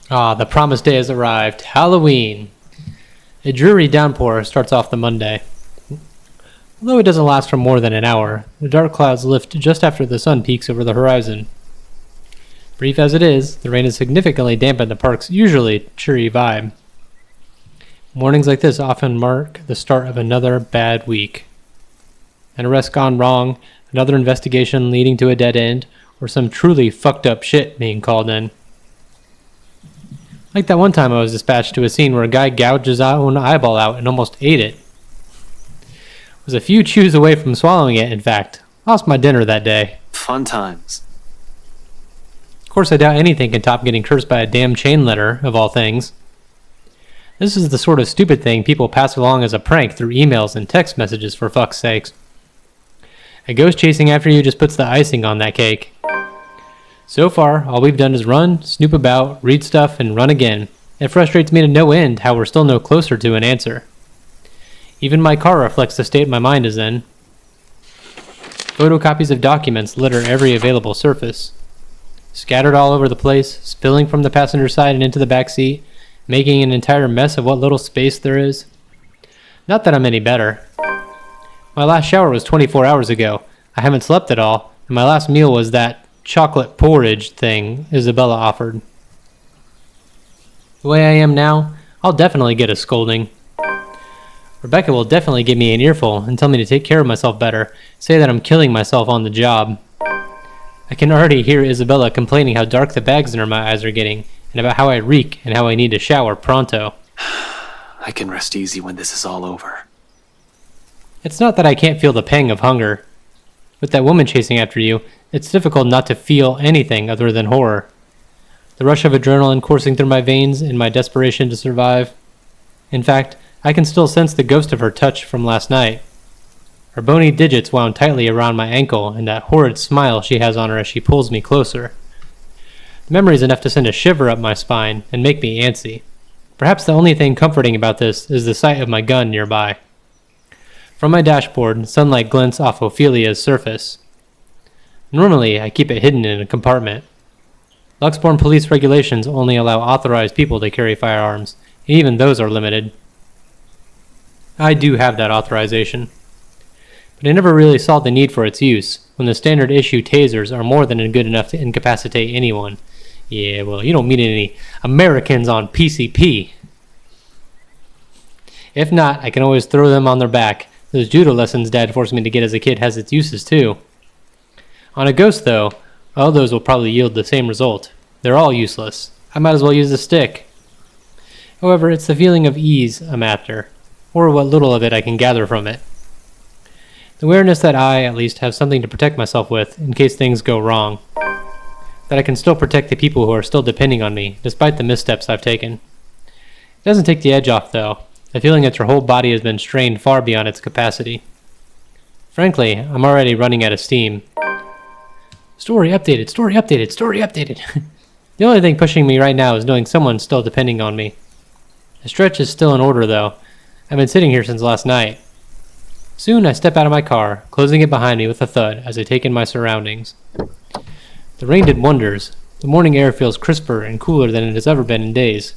Ah, the promised day has arrived. Halloween. A dreary downpour starts off the Monday. Although it doesn't last for more than an hour, the dark clouds lift just after the sun peaks over the horizon. Brief as it is, the rain has significantly dampened the park's usually cheery vibe. Mornings like this often mark the start of another bad week. An arrest gone wrong, another investigation leading to a dead end, or some truly fucked up shit being called in. Like that one time I was dispatched to a scene where a guy gouged his own eyeball out and almost ate it. Was a few chews away from swallowing it, in fact. Lost my dinner that day. Fun times. Of course, I doubt anything can top getting cursed by a damn chain letter, of all things. This is the sort of stupid thing people pass along as a prank through emails and text messages, for fuck's sakes. A ghost chasing after you just puts the icing on that cake. So far, all we've done is run, snoop about, read stuff, and run again. It frustrates me to no end how we're still no closer to an answer. Even my car reflects the state my mind is in. Photocopies of documents litter every available surface. Scattered all over the place, spilling from the passenger side and into the back seat, making an entire mess of what little space there is. Not that I'm any better. My last shower was 24 hours ago. I haven't slept at all, and my last meal was that chocolate porridge thing Isabella offered. The way I am now, I'll definitely get a scolding. Rebecca will definitely give me an earful and tell me to take care of myself better, say that I'm killing myself on the job. I can already hear Isabella complaining how dark the bags under my eyes are getting, and about how I reek and how I need to shower pronto. I can rest easy when this is all over. It's not that I can't feel the pang of hunger. With that woman chasing after you, it's difficult not to feel anything other than horror. The rush of adrenaline coursing through my veins in my desperation to survive. In fact, I can still sense the ghost of her touch from last night. Her bony digits wound tightly around my ankle, and that horrid smile she has on her as she pulls me closer. The memory's enough to send a shiver up my spine and make me antsy. Perhaps the only thing comforting about this is the sight of my gun nearby. From my dashboard, sunlight glints off Ophelia's surface. Normally, I keep it hidden in a compartment. Luxbourne police regulations only allow authorized people to carry firearms, and even those are limited. I do have that authorization. But I never really saw the need for its use, when the standard issue tasers are more than good enough to incapacitate anyone. Yeah, well, you don't meet any Americans on PCP. If not, I can always throw them on their back. Those judo lessons Dad forced me to get as a kid has its uses too. On a ghost, though, all those will probably yield the same result. They're all useless. I might as well use a stick. However, it's the feeling of ease I'm after, or what little of it I can gather from it. The awareness that I, at least, have something to protect myself with in case things go wrong. That I can still protect the people who are still depending on me, despite the missteps I've taken. It doesn't take the edge off, though. The feeling that your whole body has been strained far beyond its capacity. Frankly, I'm already running out of steam. Story updated, story updated, story updated. The only thing pushing me right now is knowing someone's still depending on me. The stretch is still in order, though. I've been sitting here since last night. Soon I step out of my car, closing it behind me with a thud as I take in my surroundings. The rain did wonders. The morning air feels crisper and cooler than it has ever been in days.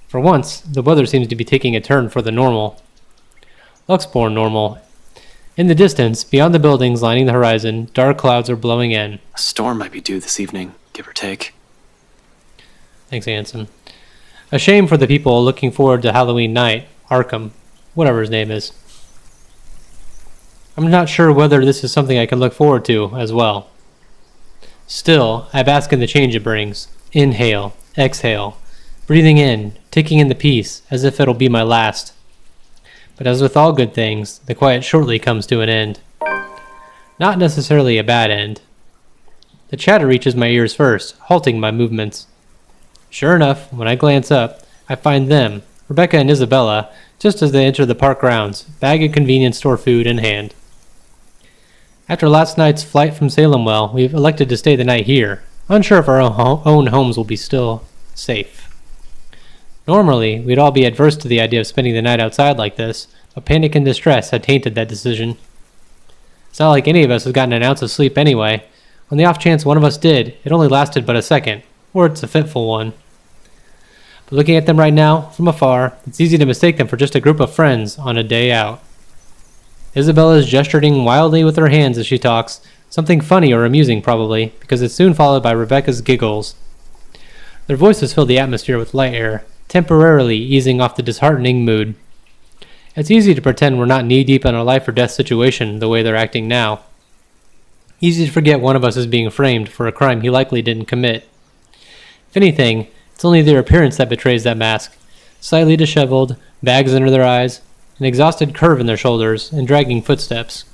For once, the weather seems to be taking a turn for the normal. Luxbourne normal. In the distance, beyond the buildings lining the horizon, dark clouds are blowing in. A storm might be due this evening, give or take. Thanks, Anson. A shame for the people looking forward to Halloween night, Arkham, whatever his name is. I'm not sure whether this is something I can look forward to as well. Still, I bask in the change it brings. Inhale, exhale, breathing in, taking in the peace, as if it'll be my last. But as with all good things, the quiet shortly comes to an end. Not necessarily a bad end. The chatter reaches my ears first, halting my movements. Sure enough, when I glance up, I find them, Rebecca and Isabella, just as they enter the park grounds, bag of convenience store food in hand. After last night's flight from Salemwell, we've elected to stay the night here, unsure if our own homes will be still safe. Normally, we'd all be adverse to the idea of spending the night outside like this, but panic and distress had tainted that decision. It's not like any of us has gotten an ounce of sleep anyway. On the off chance one of us did, it only lasted but a second, or it's a fitful one. But looking at them right now, from afar, it's easy to mistake them for just a group of friends on a day out. Isabella is gesturing wildly with her hands as she talks, something funny or amusing probably, because it's soon followed by Rebecca's giggles. Their voices fill the atmosphere with light air, temporarily easing off the disheartening mood. It's easy to pretend we're not knee-deep in a life or death situation the way they're acting now. Easy to forget one of us is being framed for a crime he likely didn't commit. If anything, it's only their appearance that betrays that mask. Slightly disheveled, bags under their eyes, an exhausted curve in their shoulders, and dragging footsteps.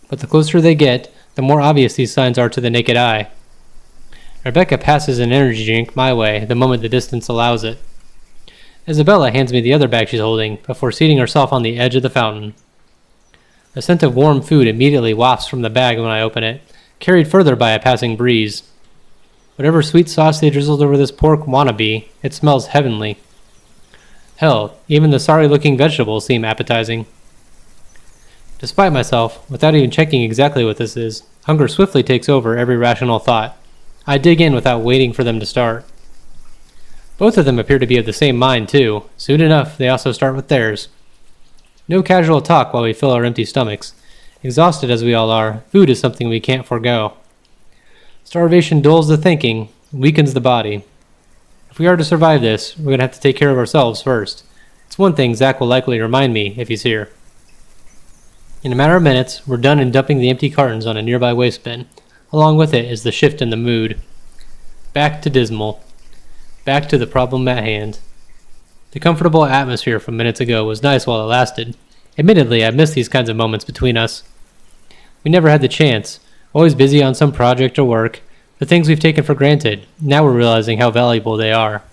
But the closer they get, the more obvious these signs are to the naked eye. Rebecca passes an energy drink my way the moment the distance allows it. Isabella hands me the other bag she's holding before seating herself on the edge of the fountain. The scent of warm food immediately wafts from the bag when I open it, carried further by a passing breeze. Whatever sweet sauce they drizzled over this pork wannabe, it smells heavenly. Hell, even the sorry-looking vegetables seem appetizing. Despite myself, without even checking exactly what this is, hunger swiftly takes over every rational thought. I dig in without waiting for them to start. Both of them appear to be of the same mind, too. Soon enough, they also start with theirs. No casual talk while we fill our empty stomachs. Exhausted as we all are, food is something we can't forego. Starvation dulls the thinking, weakens the body. If we are to survive this, we're going to have to take care of ourselves first. It's one thing Zach will likely remind me if he's here. In a matter of minutes, we're done in dumping the empty cartons on a nearby waste bin. Along with it is the shift in the mood. Back to dismal. Back to the problem at hand. The comfortable atmosphere from minutes ago was nice while it lasted. Admittedly, I miss these kinds of moments between us. We never had the chance, always busy on some project or work, the things we've taken for granted. Now we're realizing how valuable they are.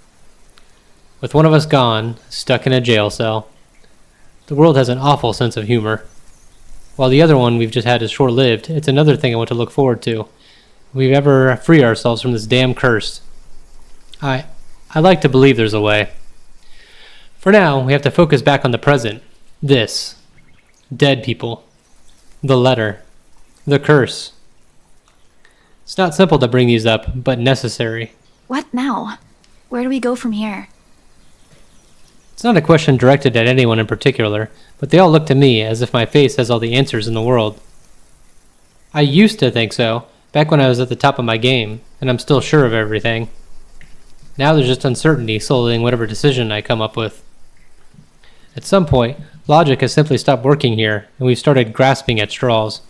With one of us gone, stuck in a jail cell. The world has an awful sense of humor. While the other one we've just had is short-lived, it's another thing I want to look forward to. If we ever free ourselves from this damn curse. I like to believe there's a way. For now, we have to focus back on the present. This. Dead people. The letter. The curse. It's not simple to bring these up, but necessary. What now? Where do we go from here? It's not a question directed at anyone in particular, but they all look to me as if my face has all the answers in the world. I used to think so, back when I was at the top of my game, and I'm still sure of everything. Now there's just uncertainty sullying whatever decision I come up with. At some point, logic has simply stopped working here, and we've started grasping at straws.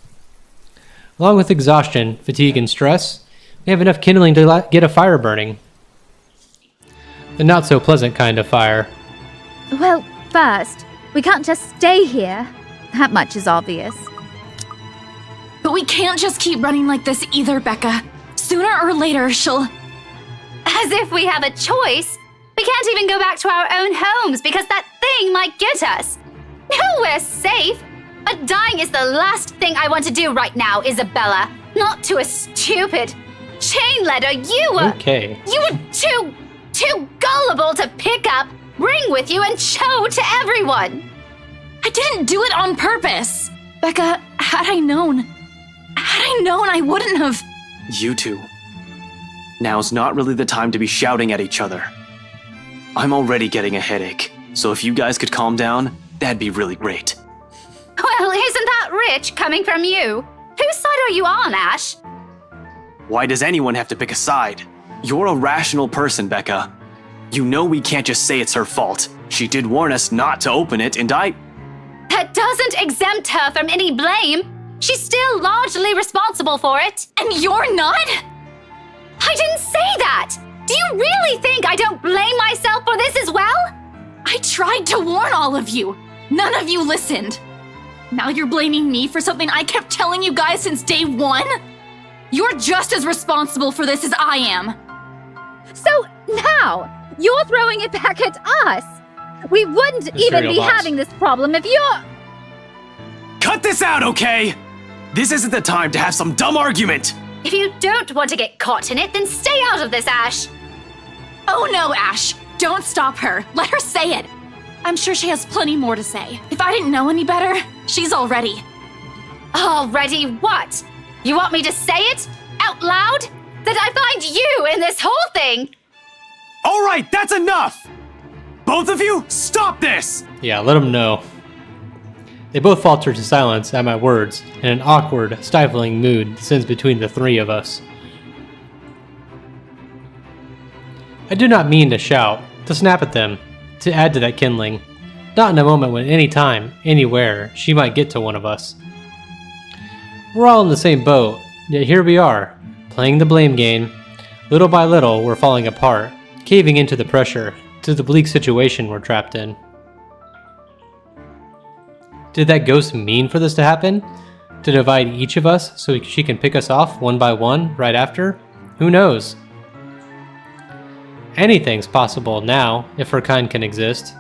Along with exhaustion, fatigue, and stress, we have enough kindling to get a fire burning. The not-so-pleasant kind of fire. Well, first, we can't just stay here. That much is obvious. But we can't just keep running like this either, Becca. Sooner or later, she'll... As if we have a choice. We can't even go back to our own homes because that thing might get us. Nowhere safe. But dying is the last thing I want to do right now, Isabella. Not to a stupid chain letter you were... Okay. You were too gullible to pick up, bring with you, and show to everyone. I didn't do it on purpose. Becca, had I known, I wouldn't have... You two. Now's not really the time to be shouting at each other. I'm already getting a headache, so if you guys could calm down, that'd be really great. Well, isn't that rich coming from you? Whose side are you on, Ash? Why does anyone have to pick a side? You're a rational person, Becca. You know we can't just say it's her fault. She did warn us not to open it, and That doesn't exempt her from any blame. She's still largely responsible for it. And you're not? I didn't say that! Do you really think I don't blame myself for this as well? I tried to warn all of you. None of you listened. Now you're blaming me for something I kept telling you guys since day one? You're just as responsible for this as I am. So now, you're throwing it back at us. We wouldn't even be having this problem if you're... Cut this out, okay? This isn't the time to have some dumb argument! If you don't want to get caught in it, then stay out of this, Ash. Oh no, Ash. Don't stop her. Let her say it. I'm sure she has plenty more to say. If I didn't know any better, she's already. Already what? You want me to say it? Out loud? That I find you in this whole thing? Alright, that's enough! Both of you, stop this! Yeah, let them know. They both falter to silence at my words, and an awkward, stifling mood descends between the three of us. I do not mean to shout, to snap at them, to add to that kindling. Not in a moment when any time, anywhere, she might get to one of us. We're all in the same boat, yet here we are, playing the blame game. Little by little, we're falling apart, caving into the pressure, to the bleak situation we're trapped in. Did that ghost mean for this to happen? To divide each of us so she can pick us off one by one right after? Who knows? Anything's possible now, if her kind can exist.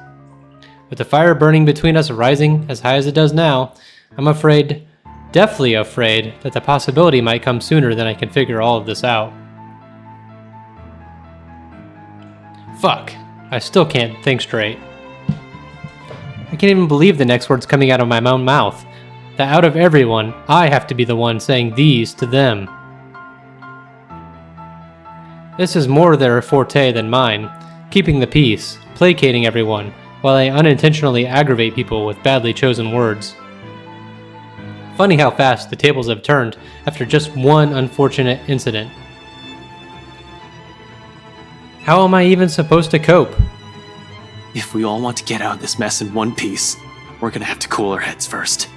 With the fire burning between us rising as high as it does now, I'm afraid, deathly afraid, that the possibility might come sooner than I can figure all of this out. Fuck, I still can't think straight. I can't even believe the next words coming out of my own mouth. That out of everyone, I have to be the one saying these to them. This is more their forte than mine, keeping the peace, placating everyone, while I unintentionally aggravate people with badly chosen words. Funny how fast the tables have turned after just one unfortunate incident. How am I even supposed to cope? If we all want to get out of this mess in one piece, we're gonna have to cool our heads first.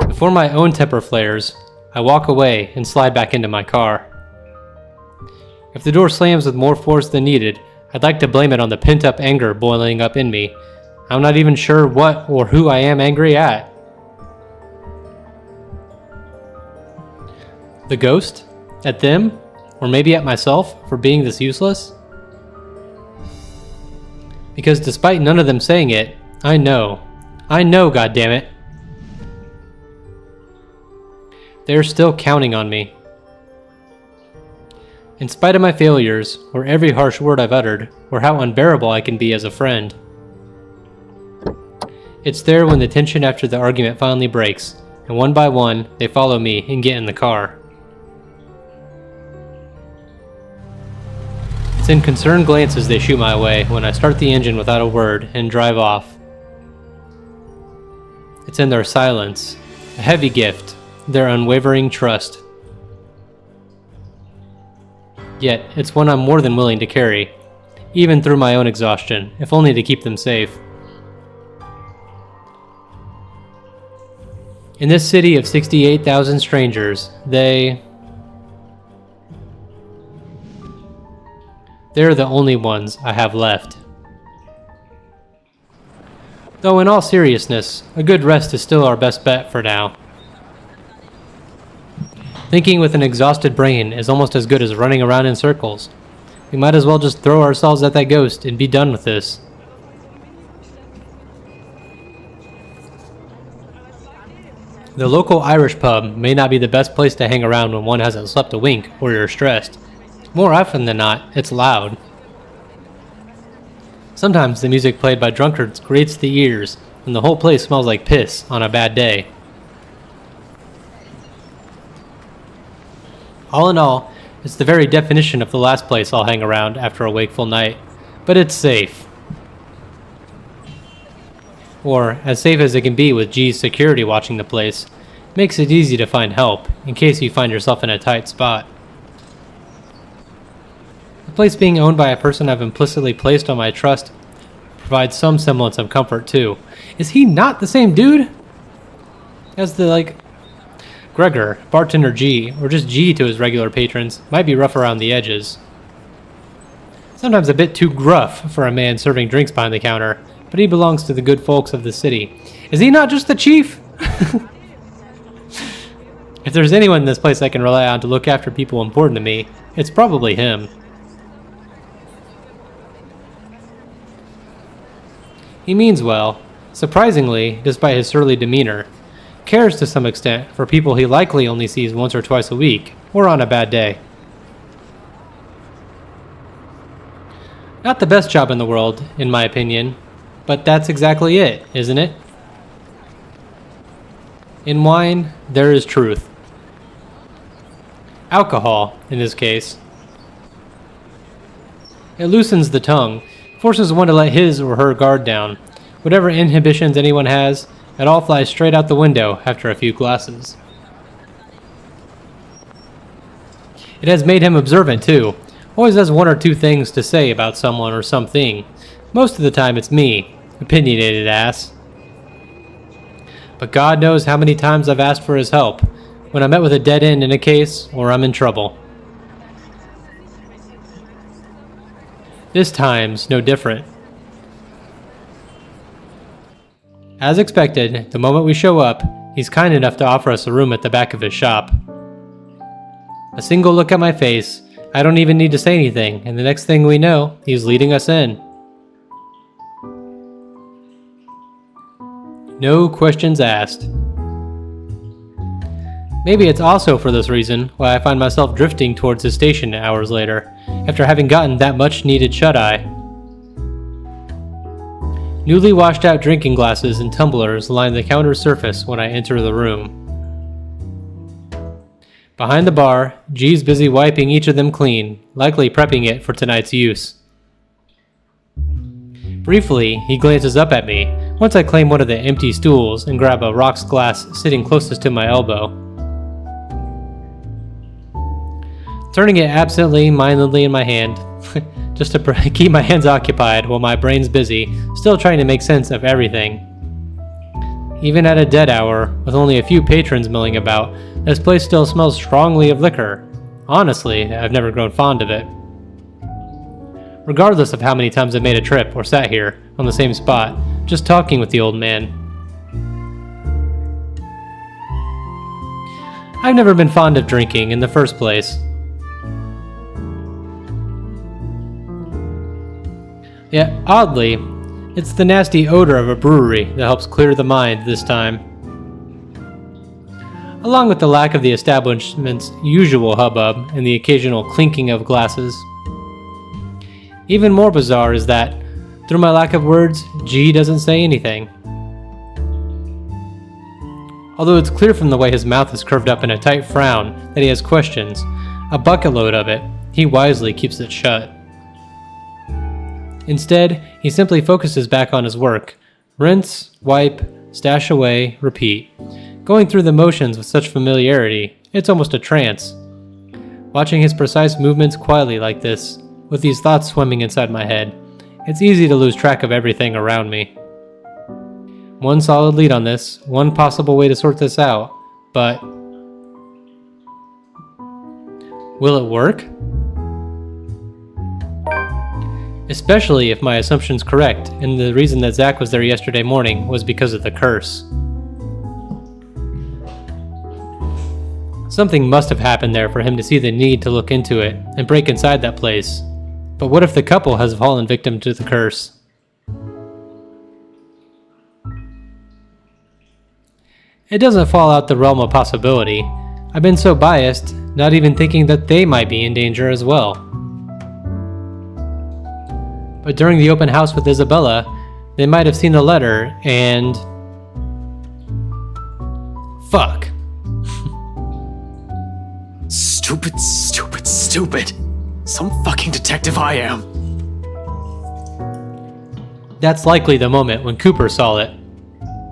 Before my own temper flares, I walk away and slide back into my car. If the door slams with more force than needed, I'd like to blame it on the pent-up anger boiling up in me. I'm not even sure what or who I am angry at. The ghost? At them? Or maybe at myself for being this useless? Because despite none of them saying it, I know, goddammit. They're still counting on me. In spite of my failures, or every harsh word I've uttered, or how unbearable I can be as a friend. It's there when the tension after the argument finally breaks, and one by one, they follow me and get in the car. It's in concerned glances they shoot my way when I start the engine without a word and drive off. It's in their silence, a heavy gift, their unwavering trust. Yet, it's one I'm more than willing to carry, even through my own exhaustion, if only to keep them safe. In this city of 68,000 strangers, they're the only ones I have left. Though in all seriousness, a good rest is still our best bet for now. Thinking with an exhausted brain is almost as good as running around in circles. We might as well just throw ourselves at that ghost and be done with this. The local Irish pub may not be the best place to hang around when one hasn't slept a wink or you're stressed. More often than not, it's loud. Sometimes the music played by drunkards grates the ears, and the whole place smells like piss on a bad day. All in all, it's the very definition of the last place I'll hang around after a wakeful night, but it's safe. Or, as safe as it can be with G's security watching the place, makes it easy to find help, in case you find yourself in a tight spot. The place being owned by a person I've implicitly placed on my trust provides some semblance of comfort too. Is he not the same dude as the, Gregor, bartender G, or just G to his regular patrons, might be rough around the edges. Sometimes a bit too gruff for a man serving drinks behind the counter, but he belongs to the good folks of the city. Is he not just the chief? If there's anyone in this place I can rely on to look after people important to me, it's probably him. He means well, surprisingly, despite his surly demeanor. Cares to some extent for people he likely only sees once or twice a week, or on a bad day. Not the best job in the world, in my opinion, but that's exactly it, isn't it? In wine, there is truth. Alcohol, in this case. It loosens the tongue, forces one to let his or her guard down. Whatever inhibitions anyone has, it all flies straight out the window after a few glasses. It has made him observant, too. Always has one or two things to say about someone or something. Most of the time it's me, opinionated ass. But God knows how many times I've asked for his help, when I'm met with a dead end in a case or I'm in trouble. This time's no different. As expected, the moment we show up, he's kind enough to offer us a room at the back of his shop. A single look at my face, I don't even need to say anything, and the next thing we know, he's leading us in. No questions asked. Maybe it's also for this reason why I find myself drifting towards his station hours later, after having gotten that much needed shut-eye. Newly washed out drinking glasses and tumblers line the counter surface when I enter the room. Behind the bar, G's busy wiping each of them clean, likely prepping it for tonight's use. Briefly, he glances up at me once I claim one of the empty stools and grab a rocks glass sitting closest to my elbow. Turning it absently, mindedly in my hand, just to keep my hands occupied while my brain's busy, still trying to make sense of everything. Even at a dead hour, with only a few patrons milling about, this place still smells strongly of liquor. Honestly, I've never grown fond of it. Regardless of how many times I've made a trip or sat here, on the same spot, just talking with the old man. I've never been fond of drinking in the first place. Yet, oddly, it's the nasty odor of a brewery that helps clear the mind this time. Along with the lack of the establishment's usual hubbub and the occasional clinking of glasses. Even more bizarre is that, through my lack of words, G doesn't say anything. Although it's clear from the way his mouth is curved up in a tight frown that he has questions, a bucket load of it, he wisely keeps it shut. Instead, he simply focuses back on his work. Rinse, wipe, stash away, repeat. Going through the motions with such familiarity, it's almost a trance. Watching his precise movements quietly like this, with these thoughts swimming inside my head, it's easy to lose track of everything around me. One solid lead on this, one possible way to sort this out, but... will it work? Especially if my assumption's correct, and the reason that Zach was there yesterday morning was because of the curse. Something must have happened there for him to see the need to look into it and break inside that place. But what if the couple has fallen victim to the curse? It doesn't fall out the realm of possibility. I've been so biased, not even thinking that they might be in danger as well. But during the open house with Isabella, they might have seen the letter and... fuck. Stupid, stupid, stupid. Some fucking detective I am. That's likely the moment when Cooper saw it.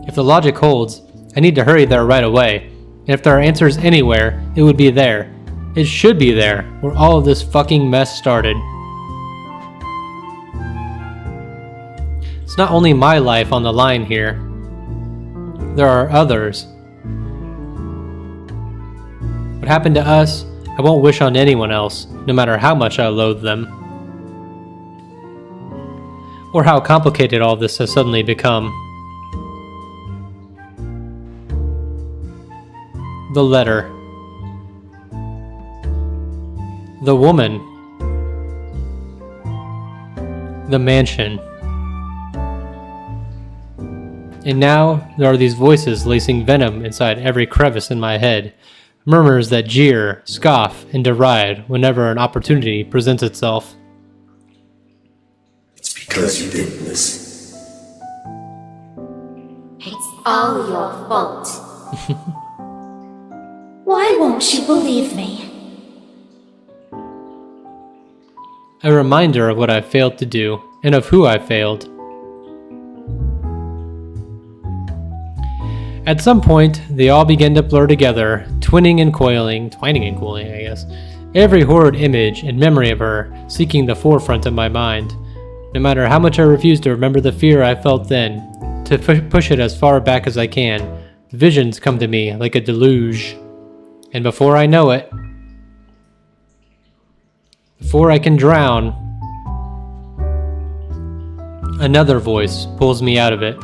If the logic holds, I need to hurry there right away. And if there are answers anywhere, it would be there. It should be there, where all of this fucking mess started. It's not only my life on the line here. There are others. What happened to us, I won't wish on anyone else, no matter how much I loathe them. Or how complicated all this has suddenly become. The letter. The woman. The mansion. And now there are these voices lacing venom inside every crevice in my head. Murmurs that jeer, scoff, and deride whenever an opportunity presents itself. It's because you didn't listen. It's all your fault. Why won't you believe me? A reminder of what I failed to do, and of who I failed. At some point, they all began to blur together, twining and cooling, I guess. Every horrid image and memory of her seeking the forefront of my mind. No matter how much I refuse to remember the fear I felt then, to push it as far back as I can, the visions come to me like a deluge. And before I know it, before I can drown, another voice pulls me out of it.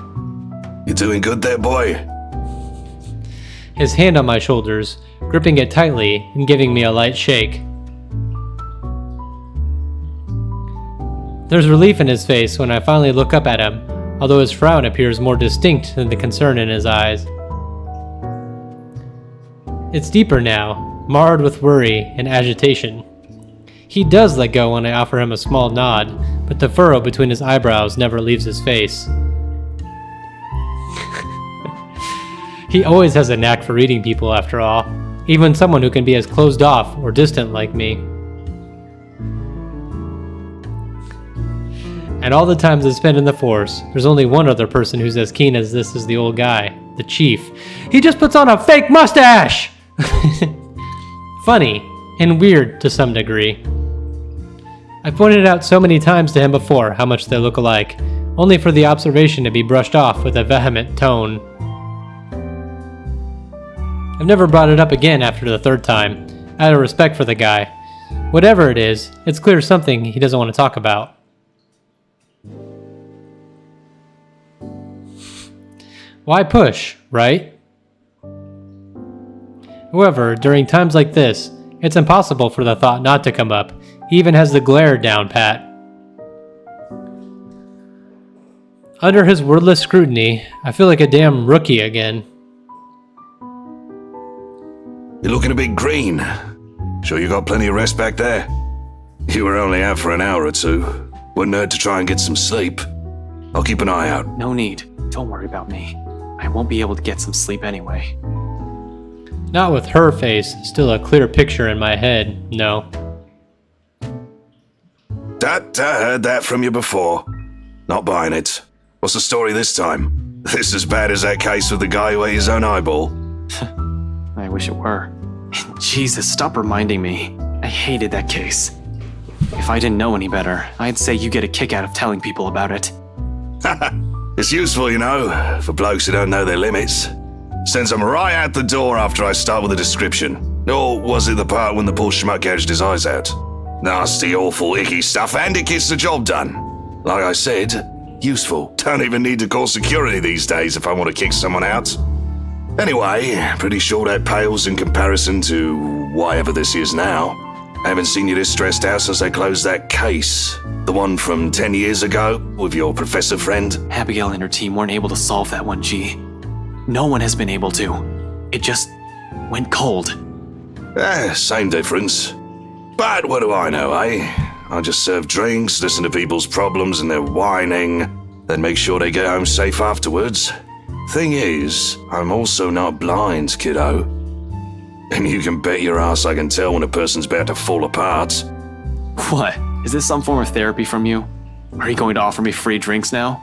You doing good there, boy? His hand on my shoulders, gripping it tightly and giving me a light shake. There's relief in his face when I finally look up at him, although his frown appears more distinct than the concern in his eyes. It's deeper now, marred with worry and agitation. He does let go when I offer him a small nod, but the furrow between his eyebrows never leaves his face. He always has a knack for reading people, after all, even someone who can be as closed off or distant like me. And all the times I spent in the Force, there's only one other person who's as keen as this is the old guy, the Chief. He just puts on a fake mustache! Funny, and weird to some degree. I've pointed out so many times to him before how much they look alike, only for the observation to be brushed off with a vehement tone. I've never brought it up again after the third time, out of respect for the guy. Whatever it is, it's clear something he doesn't want to talk about. Why push, right? However, during times like this, it's impossible for the thought not to come up. He even has the glare down pat. Under his wordless scrutiny, I feel like a damn rookie again. You're looking a bit green. Sure you got plenty of rest back there? You were only out for an hour or two. Wouldn't hurt to try and get some sleep. I'll keep an eye out. No need. Don't worry about me. I won't be able to get some sleep anyway. Not with her face, still a clear picture in my head, no. I heard that from you before. Not buying it. What's the story this time? This as bad as that case with the guy who ate his own eyeball? I wish it were. Jesus, stop reminding me. I hated that case. If I didn't know any better, I'd say you get a kick out of telling people about it. It's useful, you know, for blokes who don't know their limits. Sends them right out the door after I start with a description. Or was it the part when the poor schmuck gouged his eyes out? Nasty, awful, icky stuff, and it gets the job done. Like I said, useful. Don't even need to call security these days if I want to kick someone out. Anyway, pretty sure that pales in comparison to whatever this is now. I haven't seen you this stressed out since they closed that case. The one from 10 years ago, with your professor friend. Abigail and her team weren't able to solve that one, G. No one has been able to. It just went cold. Same difference. But what do I know, eh? I just serve drinks, listen to people's problems and their whining, then make sure they get home safe afterwards. Thing is, I'm also not blind, kiddo. And you can bet your ass I can tell when a person's about to fall apart. What? Is this some form of therapy from you? Are you going to offer me free drinks now?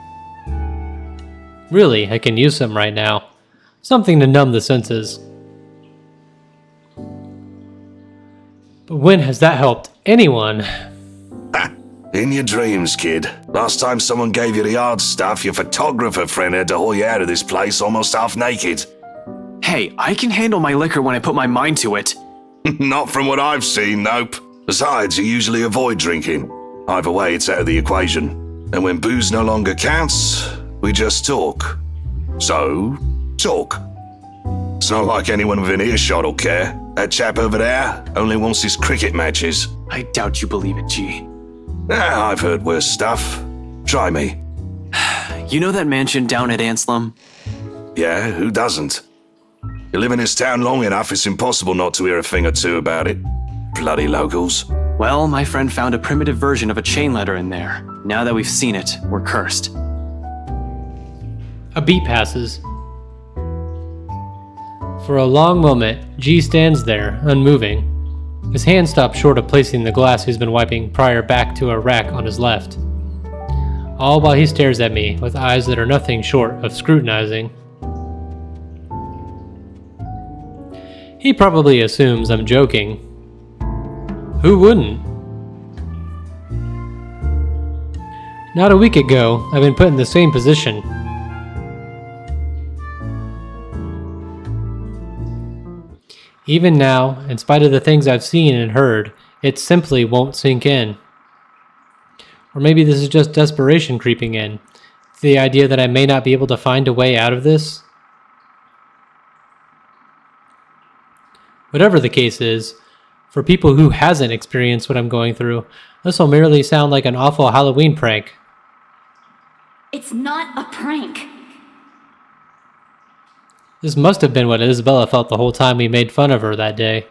Really, I can use some right now. Something to numb the senses. But when has that helped anyone? In your dreams, kid. Last time someone gave you the hard stuff, your photographer friend had to haul you out of this place almost half naked. Hey, I can handle my liquor when I put my mind to it. Not from what I've seen, nope. Besides, you usually avoid drinking. Either way, it's out of the equation. And when booze no longer counts, we just talk. So, talk. It's not like anyone within earshot will care. That chap over there only wants his cricket matches. I doubt you believe it, G. I've heard worse stuff. Try me. You know that mansion down at Anslem? Yeah, who doesn't? You live in this town long enough, it's impossible not to hear a thing or two about it. Bloody locals. Well, my friend found a primitive version of a chain letter in there. Now that we've seen it, we're cursed. A beat passes. For a long moment, G stands there, unmoving. His hand stopped short of placing the glass he's been wiping prior back to a rack on his left. All while he stares at me with eyes that are nothing short of scrutinizing. He probably assumes I'm joking. Who wouldn't? Not a week ago, I've been put in the same position. Even now, in spite of the things I've seen and heard, it simply won't sink in. Or maybe this is just desperation creeping in. The idea that I may not be able to find a way out of this. Whatever the case is, for people who hasn't experienced what I'm going through, this will merely sound like an awful Halloween prank. It's not a prank. This must have been what Isabella felt the whole time we made fun of her that day.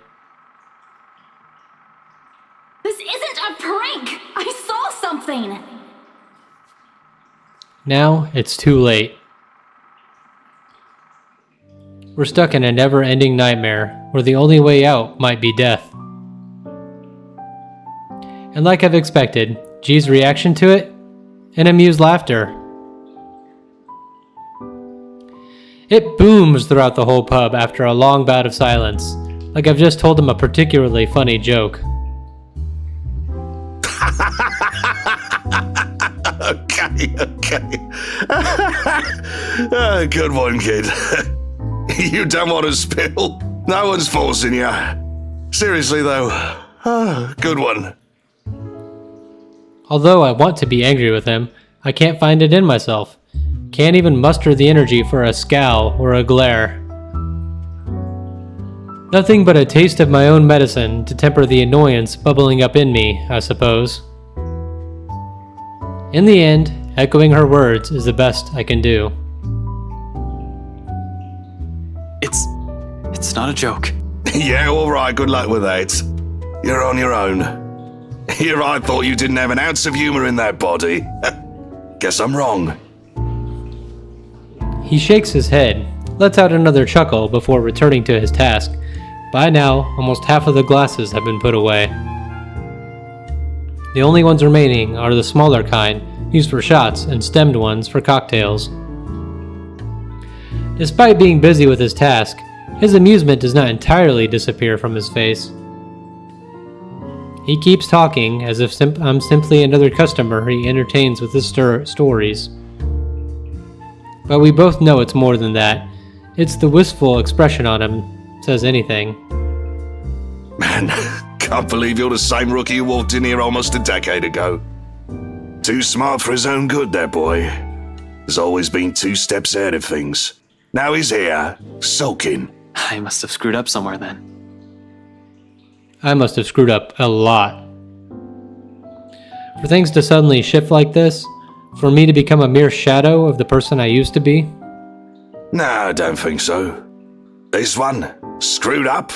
This isn't a prank! I saw something! Now it's too late. We're stuck in a never-ending nightmare where the only way out might be death. And like I've expected, G's reaction to it? An amused laughter. It booms throughout the whole pub after a long bout of silence, like I've just told him a particularly funny joke. Okay. Good one, kid. You don't want to spill. No one's forcing you. Seriously, though. Good one. Although I want to be angry with him, I can't find it in myself. Can't even muster the energy for a scowl or a glare. Nothing but a taste of my own medicine to temper the annoyance bubbling up in me, I suppose. In the end, echoing her words is the best I can do. It's not a joke. Yeah, all right, good luck with that. You're on your own. Here I thought you didn't have an ounce of humor in that body. Guess I'm wrong. He shakes his head, lets out another chuckle before returning to his task. By now, almost half of the glasses have been put away. The only ones remaining are the smaller kind, used for shots, and stemmed ones for cocktails. Despite being busy with his task, his amusement does not entirely disappear from his face. He keeps talking as if I'm simply another customer he entertains with his stories. But we both know it's more than that. It's the wistful expression on him says anything. Man, can't believe you're the same rookie who walked in here almost a decade ago. Too smart for his own good, that boy. Has always been 2 steps ahead of things. Now he's here, sulking. I must have screwed up somewhere then. I must have screwed up a lot. For things to suddenly shift like this, for me to become a mere shadow of the person I used to be? Nah, I don't think so. This one, screwed up?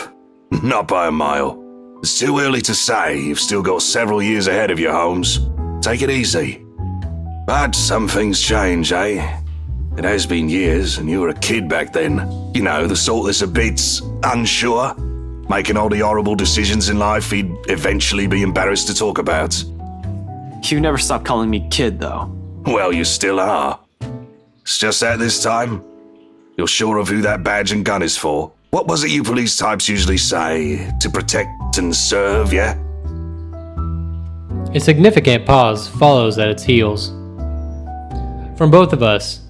Not by a mile. It's too early to say. You've still got several years ahead of you, Holmes. Take it easy. But some things change, eh? It has been years, and you were a kid back then. You know, the sort that's a bit unsure, making all the horrible decisions in life he'd eventually be embarrassed to talk about. You never stop calling me kid, though. Well, you still are. It's just that this time, you're sure of who that badge and gun is for. What was it you police types usually say? To protect and serve, yeah? A significant pause follows at its heels. From both of us,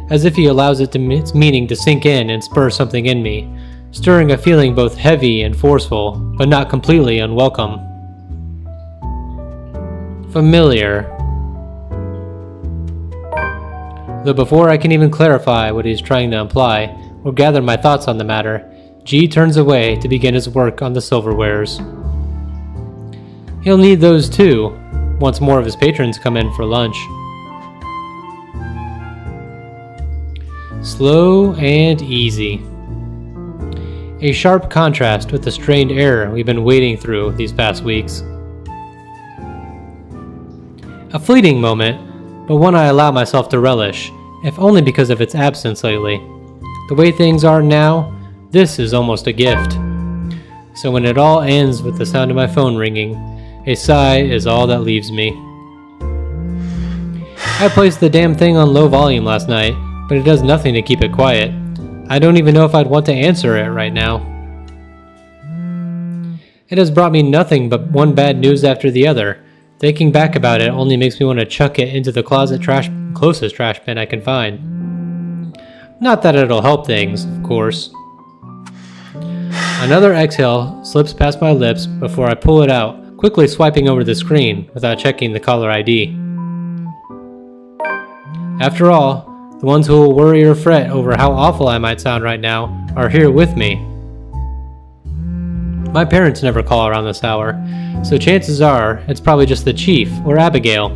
as if he allows its meaning to sink in and spur something in me, stirring a feeling both heavy and forceful, but not completely unwelcome. Familiar. Though before I can even clarify what he's trying to imply, or gather my thoughts on the matter, G turns away to begin his work on the silverwares. He'll need those too, once more of his patrons come in for lunch. Slow and easy. A sharp contrast with the strained air we've been wading through these past weeks. A fleeting moment, but one I allow myself to relish, if only because of its absence lately. The way things are now, this is almost a gift. So when it all ends with the sound of my phone ringing, a sigh is all that leaves me. I placed the damn thing on low volume last night, but it does nothing to keep it quiet. I don't even know if I'd want to answer it right now. It has brought me nothing but one bad news after the other. Thinking back about it only makes me want to chuck it into the closest trash bin I can find. Not that it'll help things, of course. Another exhale slips past my lips before I pull it out, quickly swiping over the screen without checking the caller ID. After all, the ones who will worry or fret over how awful I might sound right now are here with me. My parents never call around this hour, so chances are it's probably just the chief or Abigail.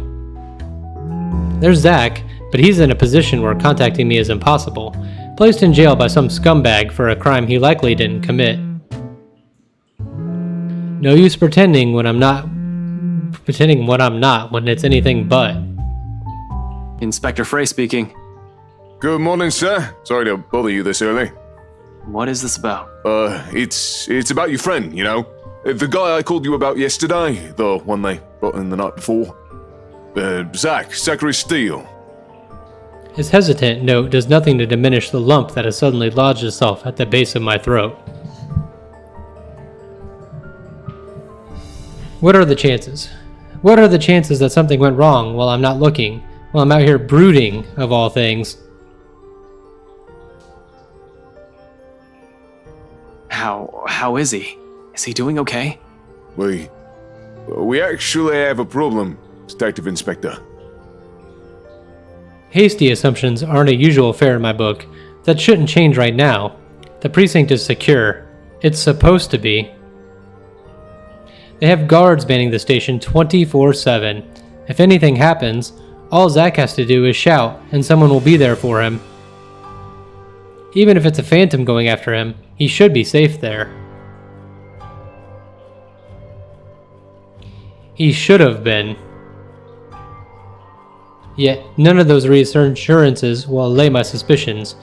There's Zach, but he's in a position where contacting me is impossible, placed in jail by some scumbag for a crime he likely didn't commit. No use pretending what I'm not when it's anything but. Inspector Frey speaking. Good morning, sir. Sorry to bother you this early. What is this about? It's about your friend, you know? The guy I called you about yesterday, the one they brought in the night before. Zachary Steele. His hesitant note does nothing to diminish the lump that has suddenly lodged itself at the base of my throat. What are the chances? What are the chances that something went wrong while I'm not looking, while I'm out here brooding, of all things? How is he? Is he doing okay? We actually have a problem, Detective Inspector. Hasty assumptions aren't a usual fare in my book. That shouldn't change right now. The precinct is secure. It's supposed to be. They have guards manning the station 24/7. If anything happens, all Zach has to do is shout, and someone will be there for him. Even if it's a phantom going after him, he should be safe there. He should have been. Yet, none of those reassurances will allay my suspicions,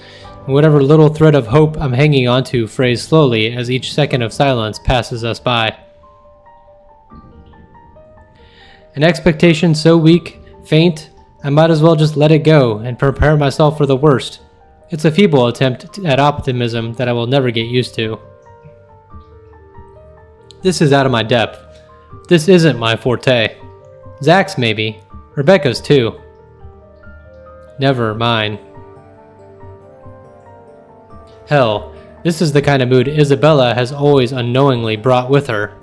and whatever little thread of hope I'm hanging onto frays slowly as each second of silence passes us by. An expectation so weak, faint, I might as well just let it go and prepare myself for the worst. It's a feeble attempt at optimism that I will never get used to. This is out of my depth. This isn't my forte. Zach's maybe. Rebecca's too. Never mine. Hell, this is the kind of mood Isabella has always unknowingly brought with her.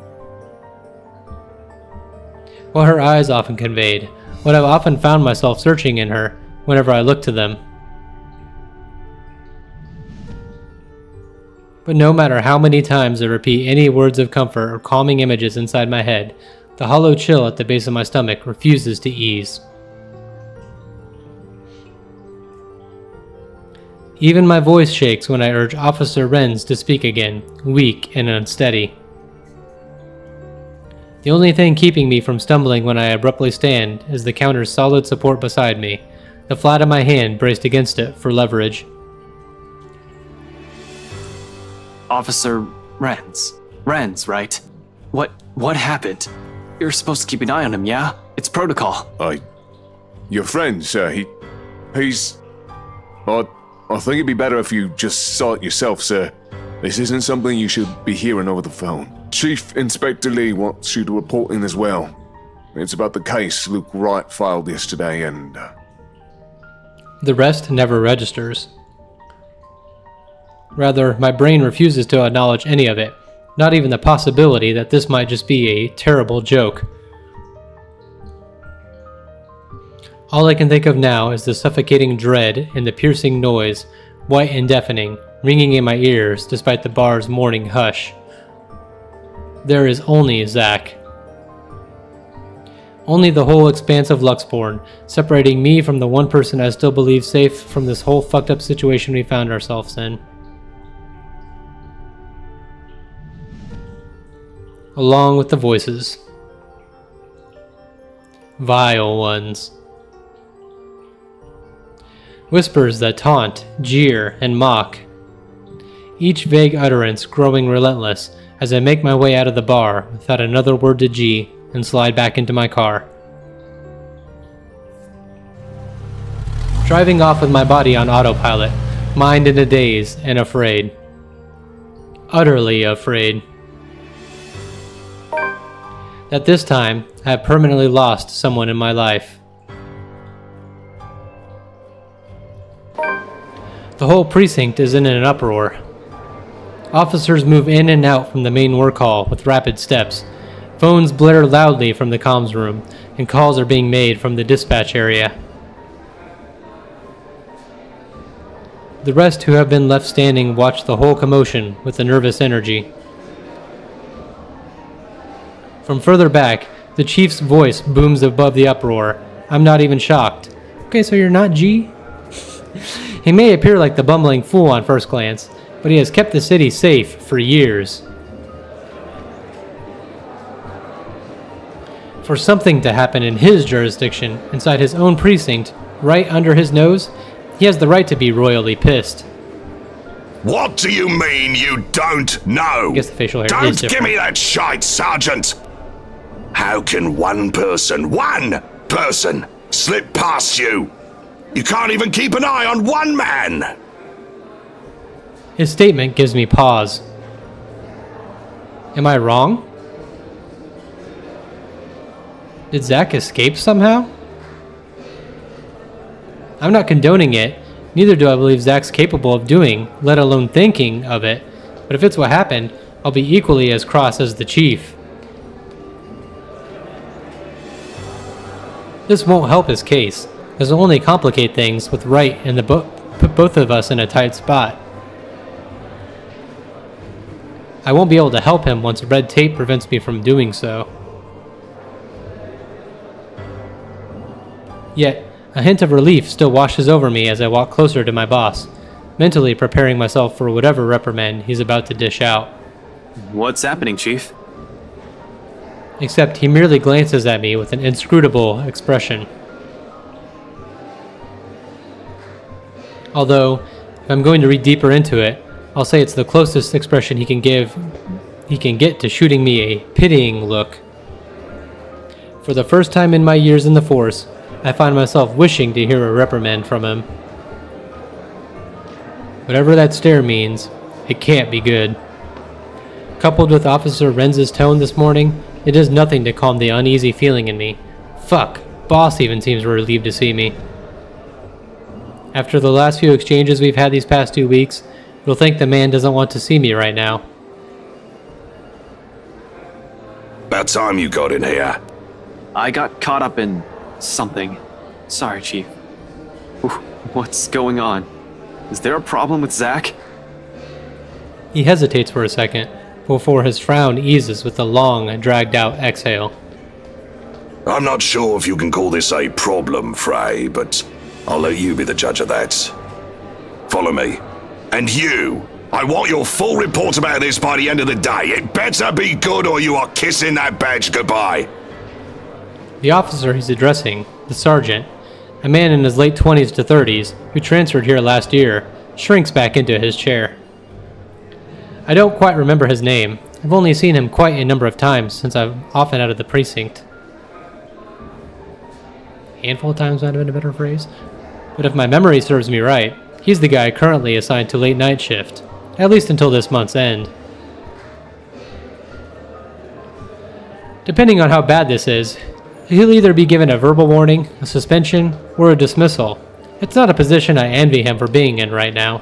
What her eyes often conveyed, what I've often found myself searching in her whenever I look to them. But no matter how many times I repeat any words of comfort or calming images inside my head, the hollow chill at the base of my stomach refuses to ease. Even my voice shakes when I urge Officer Renz to speak again, weak and unsteady. The only thing keeping me from stumbling when I abruptly stand is the counter's solid support beside me, the flat of my hand braced against it for leverage. Officer Renz. Renz, right? What happened? You're supposed to keep an eye on him, yeah? It's protocol. Your friend, sir, he's... I think it'd be better if you just saw it yourself, sir. This isn't something you should be hearing over the phone. Chief Inspector Lee wants you to report in as well. It's about the case Luke Wright filed yesterday and... The rest never registers. Rather, my brain refuses to acknowledge any of it, not even the possibility that this might just be a terrible joke. All I can think of now is the suffocating dread and the piercing noise, white and deafening, ringing in my ears despite the bar's morning hush. There is only Zach. Only the whole expanse of Luxborn, separating me from the one person I still believe safe from this whole fucked up situation we found ourselves in. Along with the voices. Vile ones. Whispers that taunt, jeer, and mock. Each vague utterance growing relentless, as I make my way out of the bar without another word to G and slide back into my car. Driving off with my body on autopilot, mind in a daze and afraid. Utterly afraid. That this time, I have permanently lost someone in my life. The whole precinct is in an uproar. Officers move in and out from the main work hall with rapid steps. Phones blare loudly from the comms room, and calls are being made from the dispatch area. The rest who have been left standing watch the whole commotion with a nervous energy. From further back, the chief's voice booms above the uproar. I'm not even shocked. Okay, so you're not G? He may appear like the bumbling fool on first glance, but he has kept the city safe for years. For something to happen in his jurisdiction, inside his own precinct, right under his nose, he has the right to be royally pissed. What do you mean you don't know? I guess the facial hair Don't is different. give me that shite, Sergeant! How can one person, slip past you? You can't even keep an eye on one man! His statement gives me pause. Am I wrong? Did Zach escape somehow? I'm not condoning it, neither do I believe Zach's capable of doing, let alone thinking of it, but if it's what happened, I'll be equally as cross as the chief. This won't help his case. This will only complicate things with Wright and put both of us in a tight spot. I won't be able to help him once red tape prevents me from doing so. Yet, a hint of relief still washes over me as I walk closer to my boss, mentally preparing myself for whatever reprimand he's about to dish out. What's happening, Chief? Except he merely glances at me with an inscrutable expression. Although, if I'm going to read deeper into it, I'll say it's the closest expression he can get to shooting me a pitying look. For the first time in my years in the force, I find myself wishing to hear a reprimand from him. Whatever that stare means, it can't be good. Coupled with Officer Renz's tone this morning, it does nothing to calm the uneasy feeling in me. Fuck, boss even seems relieved to see me. After the last few exchanges we've had these past 2 weeks, you'll think the man doesn't want to see me right now. About time you got in here. I got caught up in something. Sorry, Chief. What's going on? Is there a problem with Zach? He hesitates for a second, before his frown eases with a long, dragged-out exhale. I'm not sure if you can call this a problem, Frey, but I'll let you be the judge of that. Follow me. And you, I want your full report about this by the end of the day. It better be good or you are kissing that badge goodbye. The officer he's addressing, the sergeant, a man in his late 20s to 30s who transferred here last year, shrinks back into his chair. I don't quite remember his name. I've only seen him quite a number of times since I've often out of the precinct. Handful of times might have been a better phrase. But if my memory serves me right, he's the guy currently assigned to late night shift, at least until this month's end. Depending on how bad this is, he'll either be given a verbal warning, a suspension, or a dismissal. It's not a position I envy him for being in right now.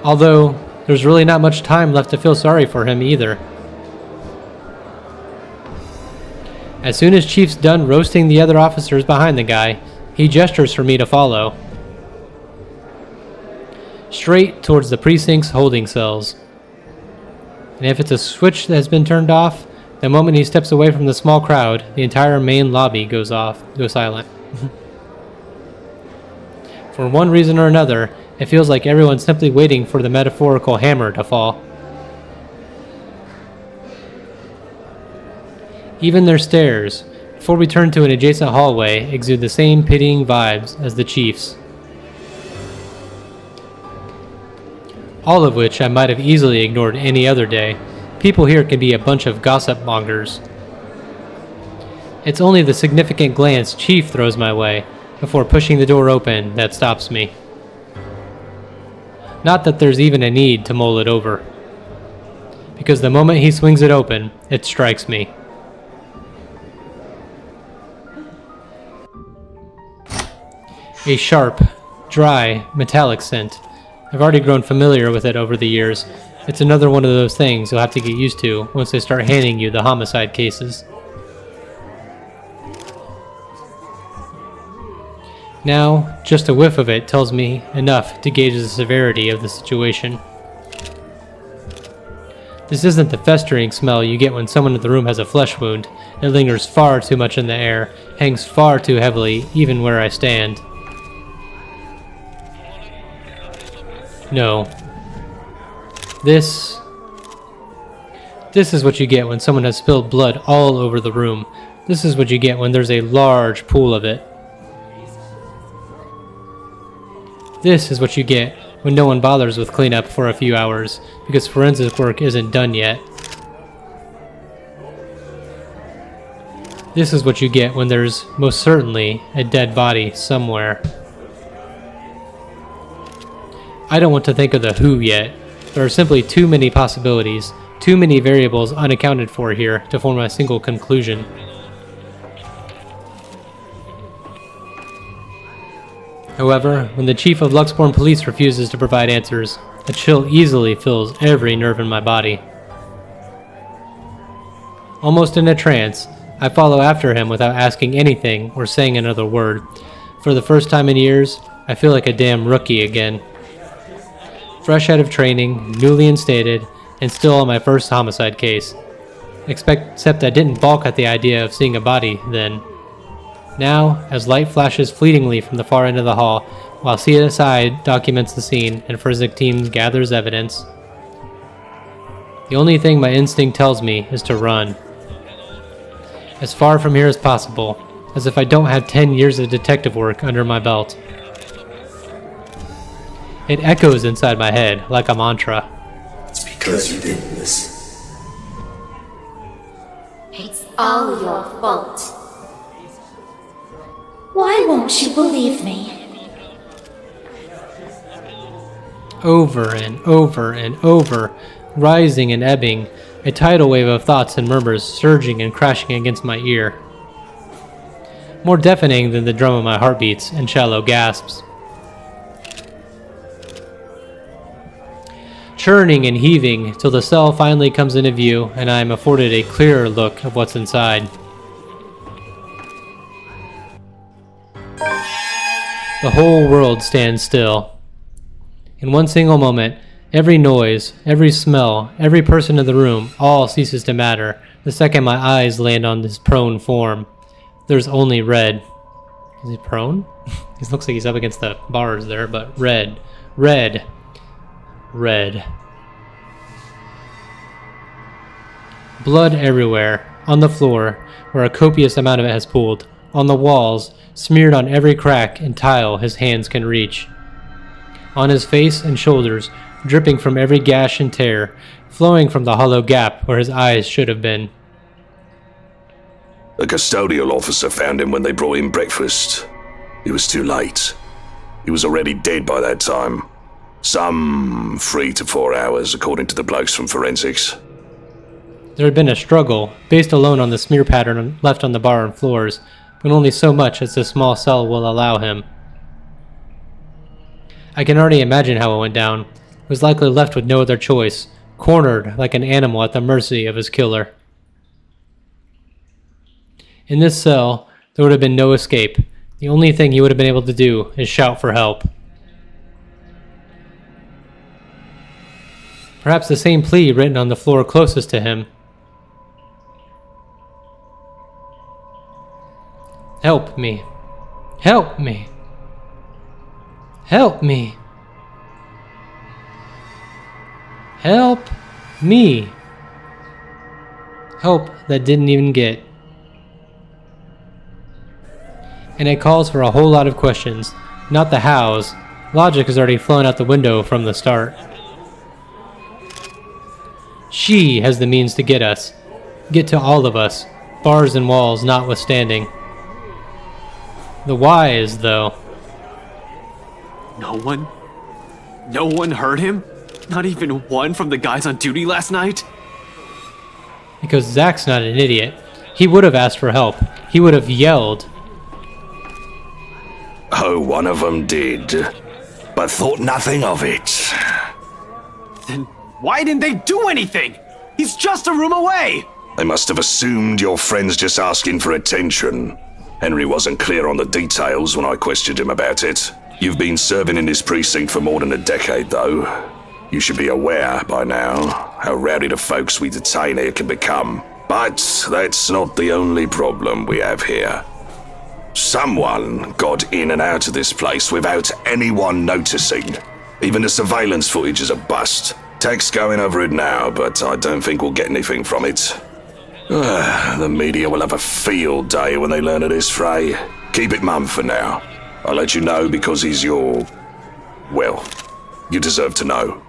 Although, there's really not much time left to feel sorry for him either. As soon as Chief's done roasting the other officers behind the guy, he gestures for me to follow. Straight towards the precinct's holding cells. And if it's a switch that has been turned off, the moment he steps away from the small crowd, the entire main lobby goes silent. For one reason or another, it feels like everyone's simply waiting for the metaphorical hammer to fall. Even their stares, before we turn to an adjacent hallway, exude the same pitying vibes as the Chief's. all of which I might have easily ignored any other day. People here can be a bunch of gossip mongers. It's only the significant glance Chief throws my way before pushing the door open that stops me. Not that there's even a need to mull it over, because the moment he swings it open, it strikes me. A sharp, dry, metallic scent. I've already grown familiar with it over the years. It's another one of those things you'll have to get used to once they start handing you the homicide cases. Now, just a whiff of it tells me enough to gauge the severity of the situation. This isn't the festering smell you get when someone in the room has a flesh wound. It lingers far too much in the air, hangs far too heavily, even where I stand. No. This is what you get when someone has spilled blood all over the room. This is what you get when there's a large pool of it. This is what you get when no one bothers with cleanup for a few hours, because forensic work isn't done yet. This is what you get when there's most certainly a dead body somewhere. I don't want to think of the who yet. There are simply too many possibilities, too many variables unaccounted for here to form a single conclusion. However, when the chief of Luxborn Police refuses to provide answers, a chill easily fills every nerve in my body. Almost in a trance, I follow after him without asking anything or saying another word. For the first time in years, I feel like a damn rookie again. Fresh out of training, newly instated, and still on my first homicide case. Except I didn't balk at the idea of seeing a body then. Now, as light flashes fleetingly from the far end of the hall, while CSI documents the scene and forensic teams gathers evidence, the only thing my instinct tells me is to run. As far from here as possible, as if I don't have 10 years of detective work under my belt. It echoes inside my head like a mantra. It's because you didn't listen. It's all your fault. Why won't you believe me? Over and over and over, rising and ebbing, a tidal wave of thoughts and murmurs surging and crashing against my ear. More deafening than the drum of my heartbeats and shallow gasps. Churning and heaving till the cell finally comes into view and I am afforded a clearer look of what's inside. The whole world stands still. In one single moment, every noise, every smell, every person in the room, all ceases to matter the second my eyes land on this prone form. There's only red. Is he prone? He looks like he's up against the bars there, but red. Red. Red. Blood everywhere, on the floor, where a copious amount of it has pooled, on the walls, smeared on every crack and tile his hands can reach. On his face and shoulders, dripping from every gash and tear, flowing from the hollow gap where his eyes should have been. The custodial officer found him when they brought him breakfast. It was too late. He was already dead by that time. Some 3 to 4 hours, according to the blokes from forensics. There had been a struggle, based alone on the smear pattern left on the bar and floors, but only so much as this small cell will allow him. I can already imagine how it went down. He was likely left with no other choice, cornered like an animal at the mercy of his killer. In this cell, there would have been no escape. The only thing he would have been able to do is shout for help. Perhaps the same plea written on the floor closest to him. Help me. Help me. Help me. Help me. Help that didn't even get. And it calls for a whole lot of questions, not the hows. Logic has already flown out the window from the start. She has the means to get us. Get to all of us, bars and walls notwithstanding. The whys, though. No one heard him? Not even one from the guys on duty last night? Because Zach's not an idiot. He would have asked for help. He would have yelled. Oh, one of them did, but thought nothing of it. Then why didn't they do anything? He's just a room away! They must have assumed your friend's just asking for attention. Henry wasn't clear on the details when I questioned him about it. You've been serving in this precinct for more than a decade, though. You should be aware by now how rowdy the folks we detain here can become. But that's not the only problem we have here. Someone got in and out of this place without anyone noticing. Even the surveillance footage is a bust. Tech's going over it now, but I don't think we'll get anything from it. The media will have a field day when they learn of this, Frey. Keep it mum for now. I'll let you know because he's your... well, you deserve to know.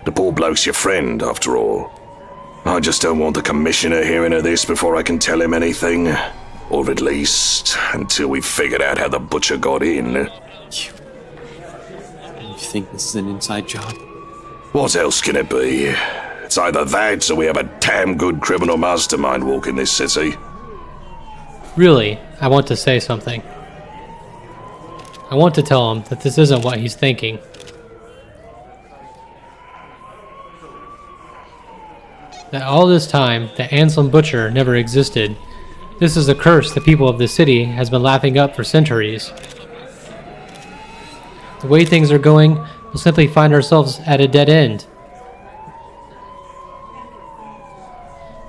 The poor bloke's your friend, after all. I just don't want the Commissioner hearing of this before I can tell him anything. Or at least, until we've figured out how the butcher got in. You think this is an inside job? What else can it be? It's either that or we have a damn good criminal mastermind walking this city. Really, I want to say something. I want to tell him that this isn't what he's thinking. That all this time, the Anselm Butcher never existed. This is a curse the people of this city has been laughing up for centuries. The way things are going, we'll simply find ourselves at a dead end.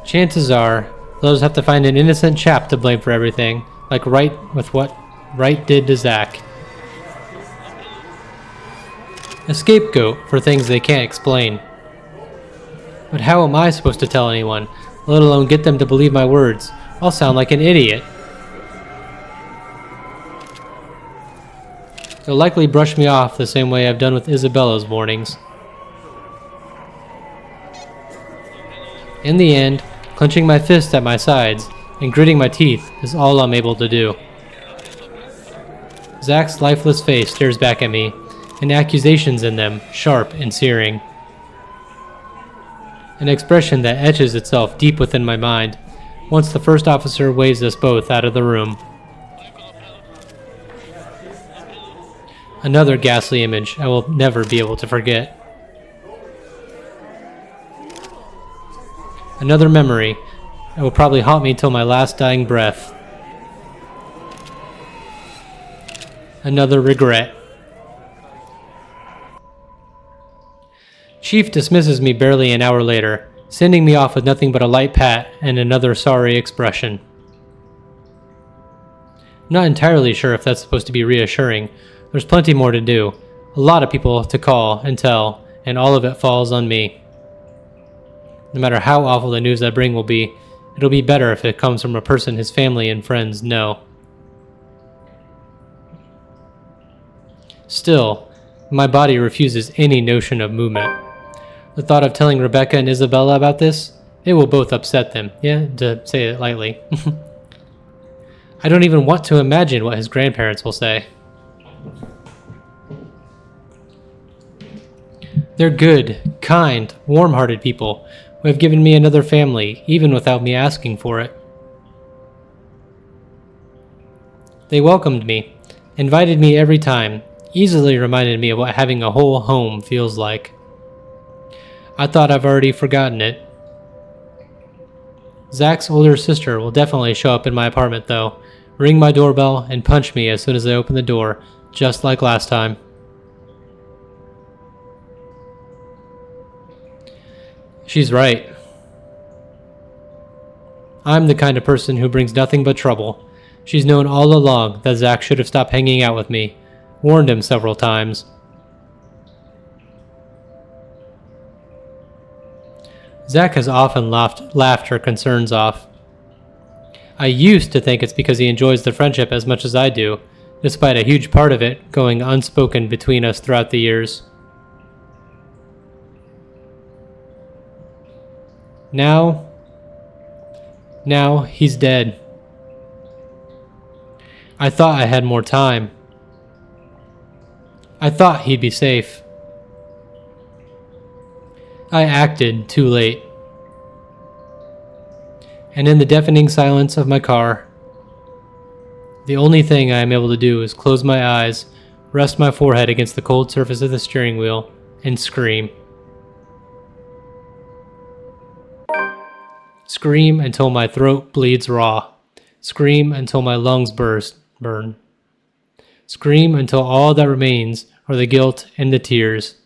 Chances are, they'll just have to find an innocent chap to blame for everything, like Wright with what Wright did to Zach. A scapegoat for things they can't explain. But how am I supposed to tell anyone, let alone get them to believe my words? I'll sound like an idiot. They'll likely brush me off the same way I've done with Isabella's warnings. In the end, clenching my fists at my sides and gritting my teeth is all I'm able to do. Zach's lifeless face stares back at me, and accusations in them, sharp and searing. An expression that etches itself deep within my mind once the first officer waves us both out of the room. Another ghastly image I will never be able to forget. Another memory that will probably haunt me till my last dying breath. Another regret. Chief dismisses me barely an hour later, sending me off with nothing but a light pat and another sorry expression. Not entirely sure if that's supposed to be reassuring. There's plenty more to do, a lot of people to call and tell, and all of it falls on me. No matter how awful the news I bring will be, it'll be better if it comes from a person his family and friends know. Still, my body refuses any notion of movement. The thought of telling Rebecca and Isabella about this, it will both upset them, yeah, to say it lightly. I don't even want to imagine what his grandparents will say. They're good, kind, warm-hearted people who have given me another family, even without me asking for it. They welcomed me, invited me every time, easily reminded me of what having a whole home feels like. I thought I've already forgotten it. Zach's older sister will definitely show up in my apartment though, ring my doorbell, and punch me as soon as I open the door, just like last time. She's right. I'm the kind of person who brings nothing but trouble. She's known all along that Zach should have stopped hanging out with me, warned him several times. Zach has often laughed her concerns off. I used to think it's because he enjoys the friendship as much as I do, despite a huge part of it going unspoken between us throughout the years. Now he's dead. I thought I had more time. I thought he'd be safe. I acted too late. And in the deafening silence of my car, the only thing I am able to do is close my eyes, rest my forehead against the cold surface of the steering wheel, and scream. Scream until my throat bleeds raw. Scream until my lungs burn. Scream until all that remains are the guilt and the tears.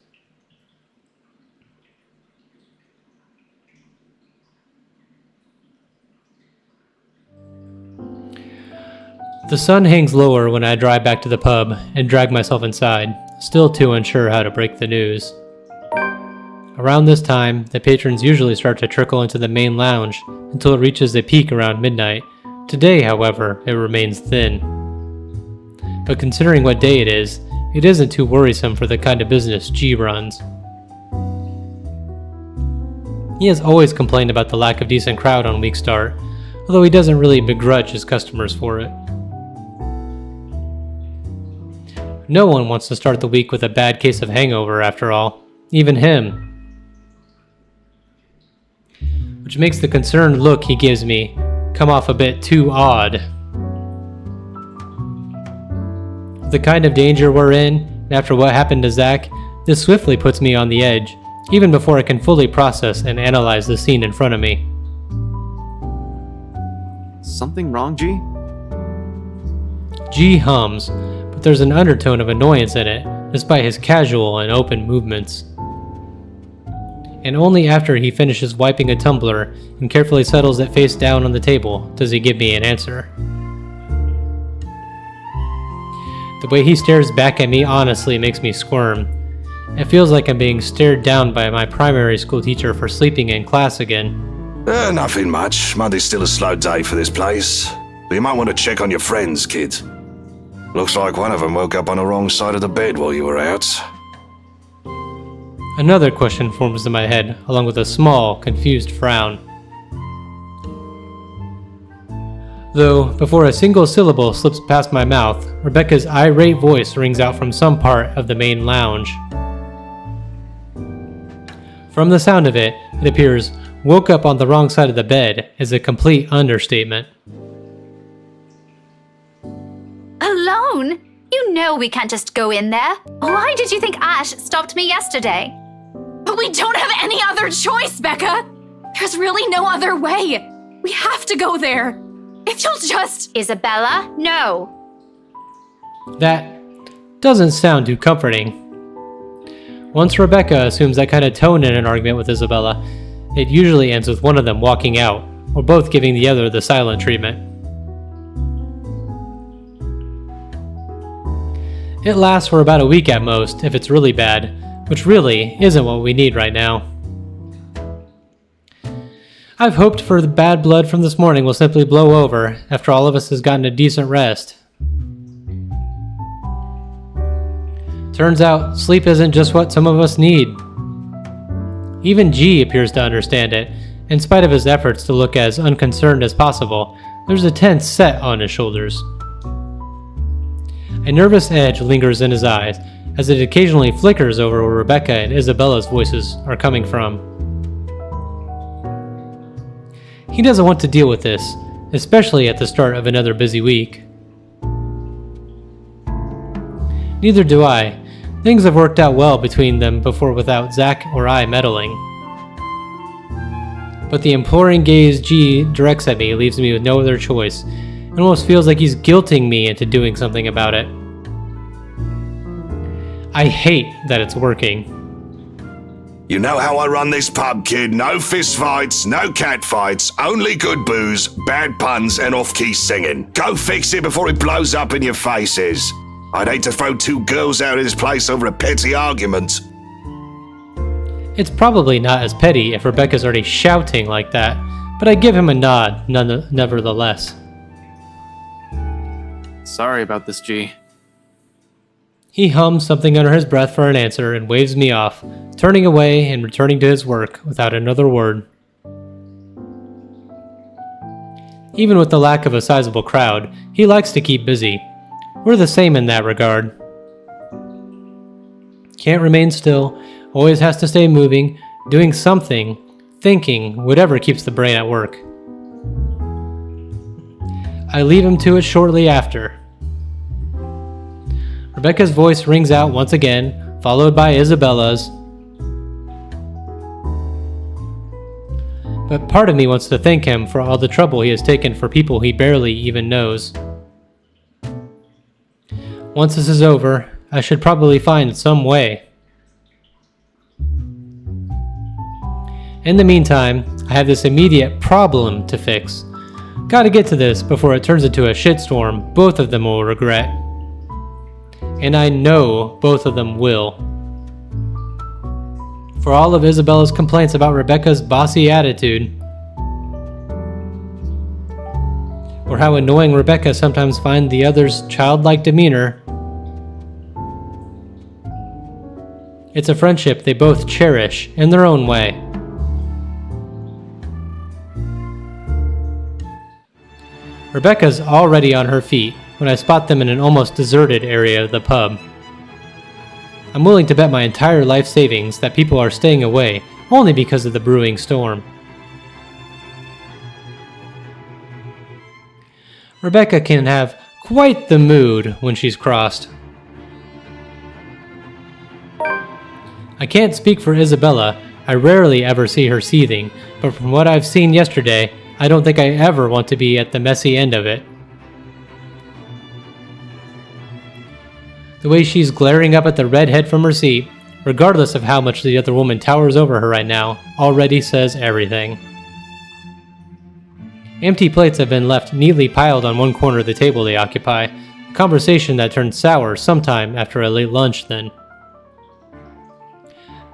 The sun hangs lower when I drive back to the pub and drag myself inside, still too unsure how to break the news. Around this time, the patrons usually start to trickle into the main lounge until it reaches a peak around midnight. Today, however, it remains thin. But considering what day it isn't too worrisome for the kind of business G runs. He has always complained about the lack of decent crowd on week start, although he doesn't really begrudge his customers for it. No one wants to start the week with a bad case of hangover, after all. Even him. Which makes the concerned look he gives me come off a bit too odd. The kind of danger we're in, and after what happened to Zach, this swiftly puts me on the edge, even before I can fully process and analyze the scene in front of me. Something wrong, G? G hums, but there's an undertone of annoyance in it, despite his casual and open movements. And only after he finishes wiping a tumbler and carefully settles it face down on the table does he give me an answer. The way he stares back at me honestly makes me squirm. It feels like I'm being stared down by my primary school teacher for sleeping in class again. Nothing much. Monday's still a slow day for this place. But you might want to check on your friends, kid. Looks like one of them woke up on the wrong side of the bed while you were out. Another question forms in my head, along with a small, confused frown. Though, before a single syllable slips past my mouth, Rebecca's irate voice rings out from some part of the main lounge. From the sound of it, it appears "woke up on the wrong side of the bed" is a complete understatement. Alone? You know we can't just go in there. Why did you think Ash stopped me yesterday? But we don't have any other choice, Becca! There's really no other way! We have to go there! If you'll just... Isabella, no. That doesn't sound too comforting. Once Rebecca assumes that kind of tone in an argument with Isabella, it usually ends with one of them walking out, or both giving the other the silent treatment. It lasts for about a week at most, if it's really bad, which really isn't what we need right now. I've hoped for the bad blood from this morning will simply blow over after all of us has gotten a decent rest. Turns out, sleep isn't just what some of us need. Even G appears to understand it. In spite of his efforts to look as unconcerned as possible, there's a tense set on his shoulders. A nervous edge lingers in his eyes, as it occasionally flickers over where Rebecca and Isabella's voices are coming from. He doesn't want to deal with this, especially at the start of another busy week. Neither do I. Things have worked out well between them before without Zach or I meddling. But the imploring gaze G directs at me leaves me with no other choice. It almost feels like he's guilting me into doing something about it. I hate that it's working. You know how I run this pub, kid. No fist fights, no cat fights, only good booze, bad puns, and off-key singing. Go fix it before it blows up in your faces. I'd hate to throw two girls out of this place over a petty argument. It's probably not as petty if Rebecca's already shouting like that, but I give him a nod nevertheless. Sorry about this, G. He hums something under his breath for an answer and waves me off, turning away and returning to his work without another word. Even with the lack of a sizable crowd, he likes to keep busy. We're the same in that regard. Can't remain still, always has to stay moving, doing something, thinking, whatever keeps the brain at work. I leave him to it shortly after. Rebecca's voice rings out once again, followed by Isabella's. But part of me wants to thank him for all the trouble he has taken for people he barely even knows. Once this is over, I should probably find some way. In the meantime, I have this immediate problem to fix. Gotta get to this before it turns into a shitstorm both of them will regret. And I know both of them will. For all of Isabella's complaints about Rebecca's bossy attitude, or how annoying Rebecca sometimes finds the other's childlike demeanor, it's a friendship they both cherish in their own way. Rebecca's already on her feet when I spot them in an almost deserted area of the pub. I'm willing to bet my entire life savings that people are staying away only because of the brewing storm. Rebecca can have quite the mood when she's crossed. I can't speak for Isabella, I rarely ever see her seething, but from what I've seen yesterday, I don't think I ever want to be at the messy end of it. The way she's glaring up at the redhead from her seat, regardless of how much the other woman towers over her right now, already says everything. Empty plates have been left neatly piled on one corner of the table they occupy, a conversation that turned sour sometime after a late lunch then.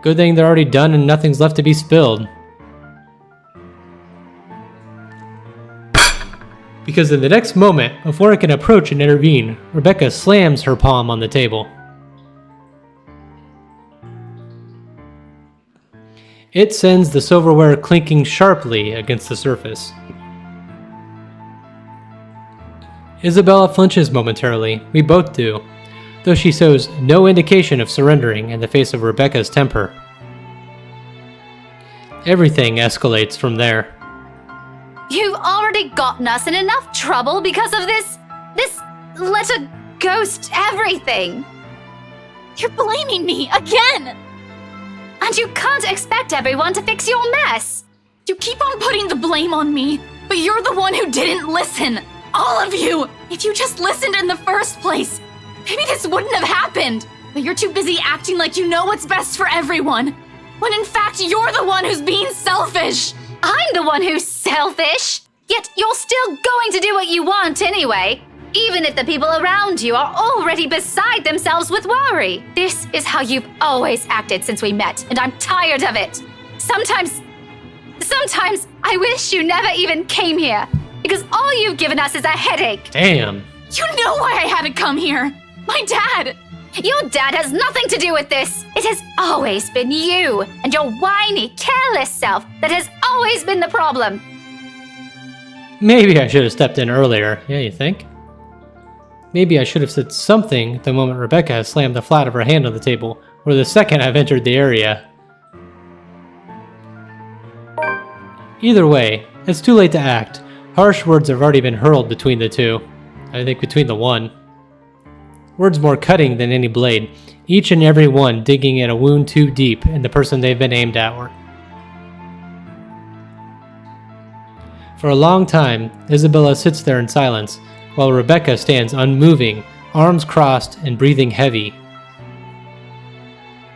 Good thing they're already done and nothing's left to be spilled. Because in the next moment, before I can approach and intervene, Rebecca slams her palm on the table. It sends the silverware clinking sharply against the surface. Isabella flinches momentarily, we both do, though she shows no indication of surrendering in the face of Rebecca's temper. Everything escalates from there. You've already gotten us in enough trouble because of this letter ghost everything. You're blaming me again! And you can't expect everyone to fix your mess. You keep on putting the blame on me, but you're the one who didn't listen. All of you! If you just listened in the first place, maybe this wouldn't have happened. But you're too busy acting like you know what's best for everyone, when in fact you're the one who's being selfish. I'm the one who's selfish. Yet you're still going to do what you want anyway, even if the people around you are already beside themselves with worry. This is how you've always acted since we met, and I'm tired of it. Sometimes I wish you never even came here, because all you've given us is a headache. Damn. You know why I had to come here. My dad. Your dad has nothing to do with this. It has always been you and your whiny, careless self that has always been the problem. Maybe I should have stepped in earlier, yeah, you think? Maybe I should have said something the moment Rebecca has slammed the flat of her hand on the table, or the second I've entered the area. Either way, it's too late to act. Harsh words have already been hurled between the two. I think between the one. Words more cutting than any blade, each and every one digging at a wound too deep in the person they've been aimed at. For a long time, Isabella sits there in silence, while Rebecca stands unmoving, arms crossed and breathing heavy.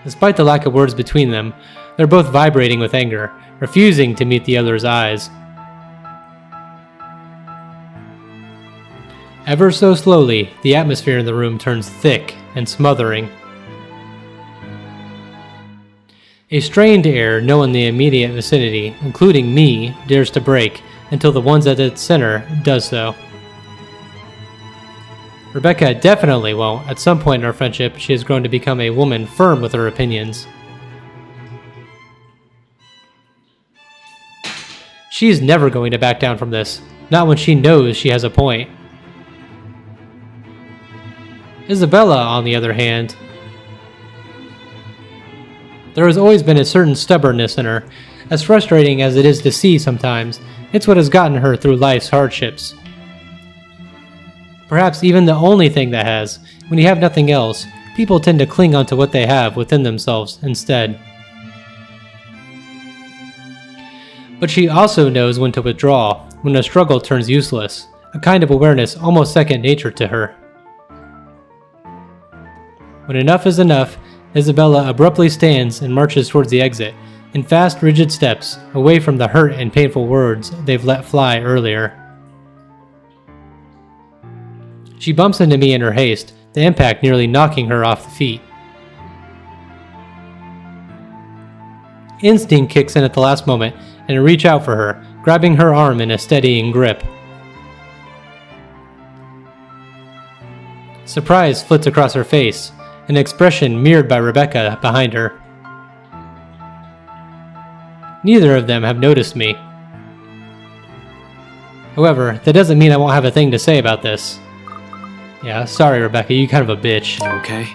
Despite the lack of words between them, they're both vibrating with anger, refusing to meet the other's eyes. Ever so slowly, the atmosphere in the room turns thick and smothering. A strained air no one in the immediate vicinity, including me, dares to break, until the ones at its center does so. Rebecca definitely won't. At some point in our friendship, she has grown to become a woman firm with her opinions. She's never going to back down from this. Not when she knows she has a point. Isabella, on the other hand, there has always been a certain stubbornness in her. As frustrating as it is to see sometimes, it's what has gotten her through life's hardships. Perhaps even the only thing that has. When you have nothing else, people tend to cling onto what they have within themselves instead. But she also knows when to withdraw, when a struggle turns useless, a kind of awareness almost second nature to her. When enough is enough, Isabella abruptly stands and marches towards the exit, in fast, rigid steps, away from the hurt and painful words they've let fly earlier. She bumps into me in her haste, the impact nearly knocking her off the feet. Instinct kicks in at the last moment, and I reach out for her, grabbing her arm in a steadying grip. Surprise flits across her face, an expression mirrored by Rebecca behind her. Neither of them have noticed me. However, that doesn't mean I won't have a thing to say about this. Yeah, sorry Rebecca, you kind of a bitch. Okay.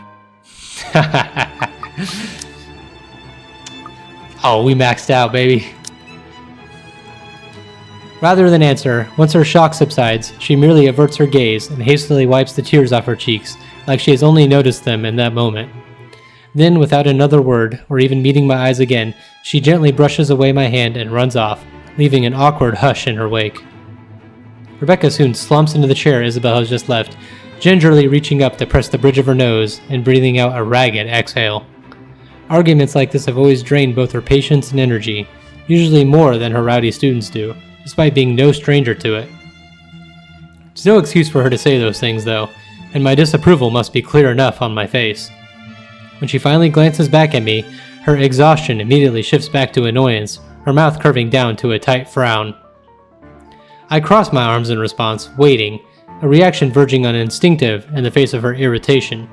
Oh, we maxed out, baby. Rather than answer, once her shock subsides, she merely averts her gaze and hastily wipes the tears off her cheeks, like she has only noticed them in that moment. Then, without another word, or even meeting my eyes again, she gently brushes away my hand and runs off, leaving an awkward hush in her wake. Rebecca soon slumps into the chair Isabel has just left, gingerly reaching up to press the bridge of her nose and breathing out a ragged exhale. Arguments like this have always drained both her patience and energy, usually more than her rowdy students do, despite being no stranger to it. There's no excuse for her to say those things, though, and my disapproval must be clear enough on my face. When she finally glances back at me, her exhaustion immediately shifts back to annoyance, her mouth curving down to a tight frown. I cross my arms in response, waiting, a reaction verging on instinctive in the face of her irritation.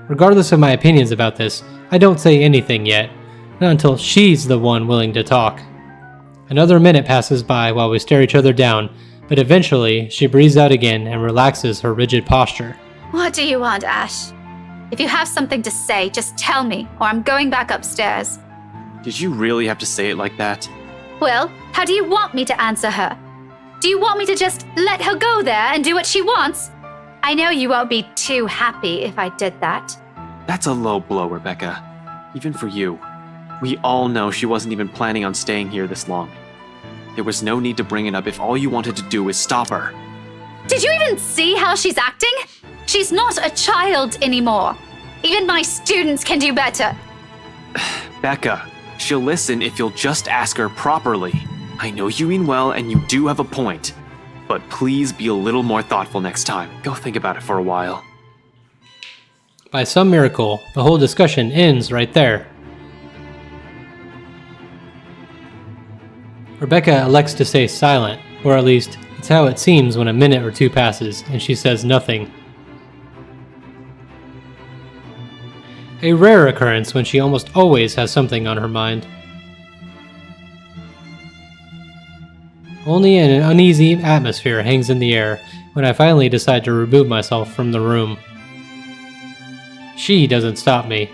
Regardless of my opinions about this, I don't say anything yet, not until she's the one willing to talk. Another minute passes by while we stare each other down, but eventually she breathes out again and relaxes her rigid posture. What do you want, Ash? If you have something to say, just tell me, or I'm going back upstairs. Did you really have to say it like that? Well, how do you want me to answer her? Do you want me to just let her go there and do what she wants? I know you won't be too happy if I did that. That's a low blow, Rebecca. Even for you. We all know she wasn't even planning on staying here this long. There was no need to bring it up if all you wanted to do was stop her. Did you even see how she's acting? She's not a child anymore. Even my students can do better. Becca, she'll listen if you'll just ask her properly. I know you mean well and you do have a point. But please be a little more thoughtful next time. Go think about it for a while. By some miracle, the whole discussion ends right there. Rebecca elects to stay silent, or at least, it's how it seems when a minute or two passes and she says nothing. A rare occurrence when she almost always has something on her mind. Only an uneasy atmosphere hangs in the air when I finally decide to remove myself from the room. She doesn't stop me.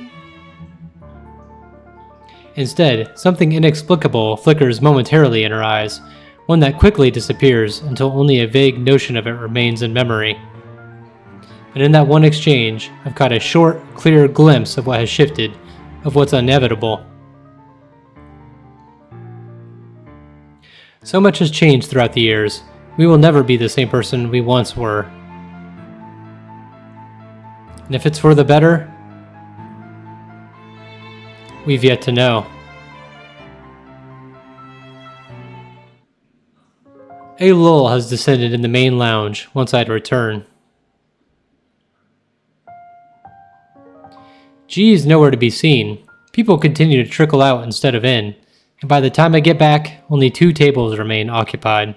Instead, something inexplicable flickers momentarily in her eyes, one that quickly disappears until only a vague notion of it remains in memory. And in that one exchange, I've caught a short, clear glimpse of what has shifted, of what's inevitable. So much has changed throughout the years. We will never be the same person we once were. And if it's for the better, we've yet to know. A lull has descended in the main lounge once I'd return. G is nowhere to be seen. People continue to trickle out instead of in, and by the time I get back, only 2 tables remain occupied.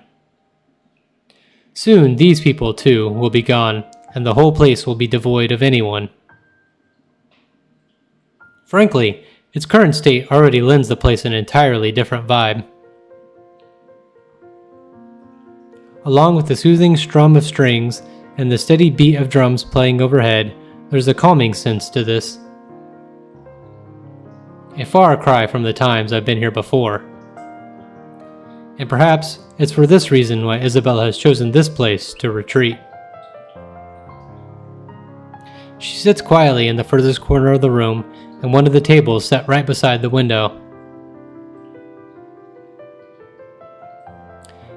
Soon, these people, too, will be gone, and the whole place will be devoid of anyone. Frankly, its current state already lends the place an entirely different vibe. Along with the soothing strum of strings and the steady beat of drums playing overhead, there's a calming sense to this. A far cry from the times I've been here before. And perhaps it's for this reason why Isabella has chosen this place to retreat. She sits quietly in the furthest corner of the room, and one of the tables set right beside the window.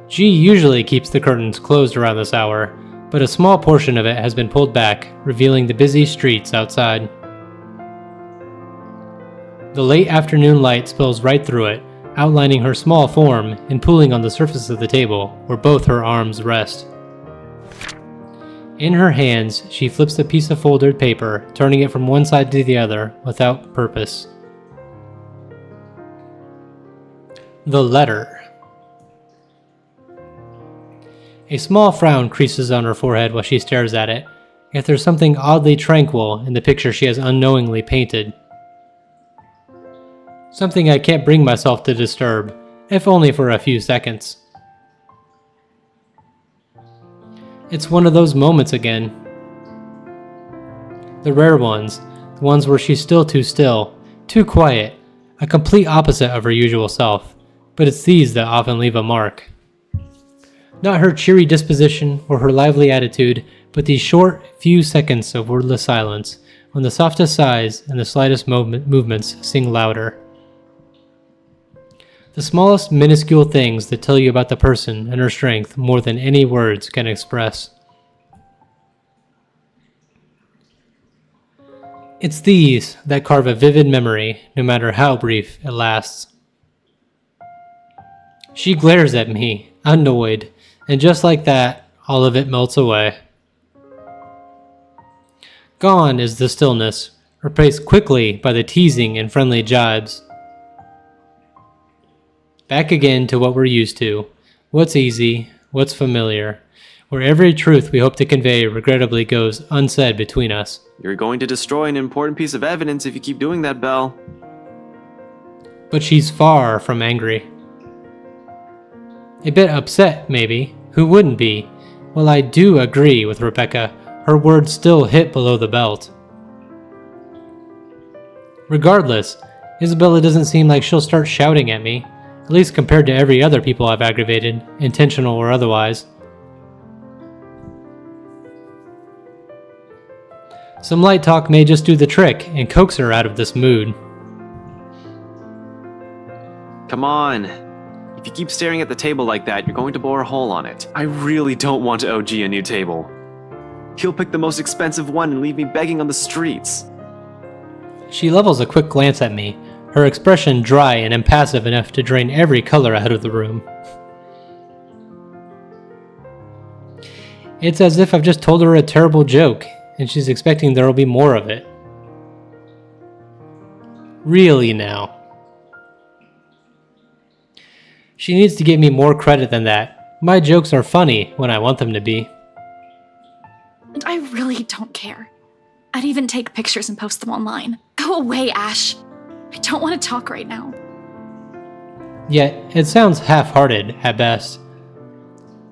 G usually keeps the curtains closed around this hour, but a small portion of it has been pulled back, revealing the busy streets outside. The late afternoon light spills right through it, outlining her small form and pooling on the surface of the table where both her arms rest. In her hands, she flips a piece of folded paper, turning it from one side to the other without purpose. The letter. A small frown creases on her forehead while she stares at it, yet there's something oddly tranquil in the picture she has unknowingly painted. Something I can't bring myself to disturb, if only for a few seconds. It's one of those moments again. The rare ones, the ones where she's still too quiet, a complete opposite of her usual self, but it's these that often leave a mark. Not her cheery disposition or her lively attitude, but these short, few seconds of wordless silence, when the softest sighs and the slightest movements sing louder. The smallest minuscule things that tell you about the person and her strength more than any words can express. It's these that carve a vivid memory, no matter how brief it lasts. She glares at me, annoyed, and just like that, all of it melts away. Gone is the stillness, replaced quickly by the teasing and friendly jibes. Back again to what we're used to, what's easy, what's familiar, where every truth we hope to convey regrettably goes unsaid between us. You're going to destroy an important piece of evidence if you keep doing that, Belle. But she's far from angry. A bit upset, maybe. Who wouldn't be? Well, I do agree with Rebecca. Her words still hit below the belt. Regardless, Isabella doesn't seem like she'll start shouting at me, at least compared to every other people I've aggravated, intentional or otherwise. Some light talk may just do the trick and coax her out of this mood. Come on. If you keep staring at the table like that, you're going to bore a hole on it. I really don't want to OG a new table. He'll pick the most expensive one and leave me begging on the streets. She levels a quick glance at me, her expression dry and impassive enough to drain every color out of the room. It's as if I've just told her a terrible joke, and she's expecting there will be more of it. Really now. She needs to give me more credit than that. My jokes are funny when I want them to be. And I really don't care. I'd even take pictures and post them online. Go away, Ash. I don't want to talk right now. Yet, it sounds half-hearted at best.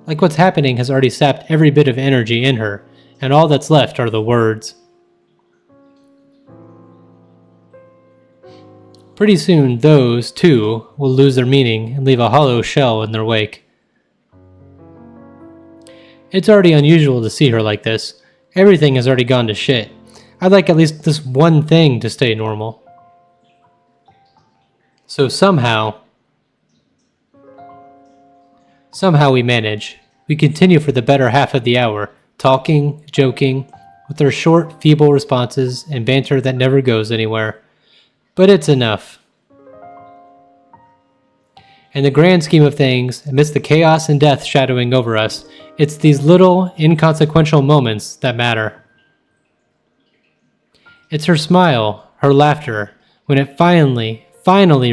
Like what's happening has already sapped every bit of energy in her, and all that's left are the words. Pretty soon, those, too, will lose their meaning and leave a hollow shell in their wake. It's already unusual to see her like this. Everything has already gone to shit. I'd like at least this one thing to stay normal. So somehow we manage. We continue for the better half of the hour, talking, joking, with our short, feeble responses and banter that never goes anywhere. But it's enough. In the grand scheme of things, amidst the chaos and death shadowing over us, it's these little, inconsequential moments that matter. It's her smile, her laughter, when it finally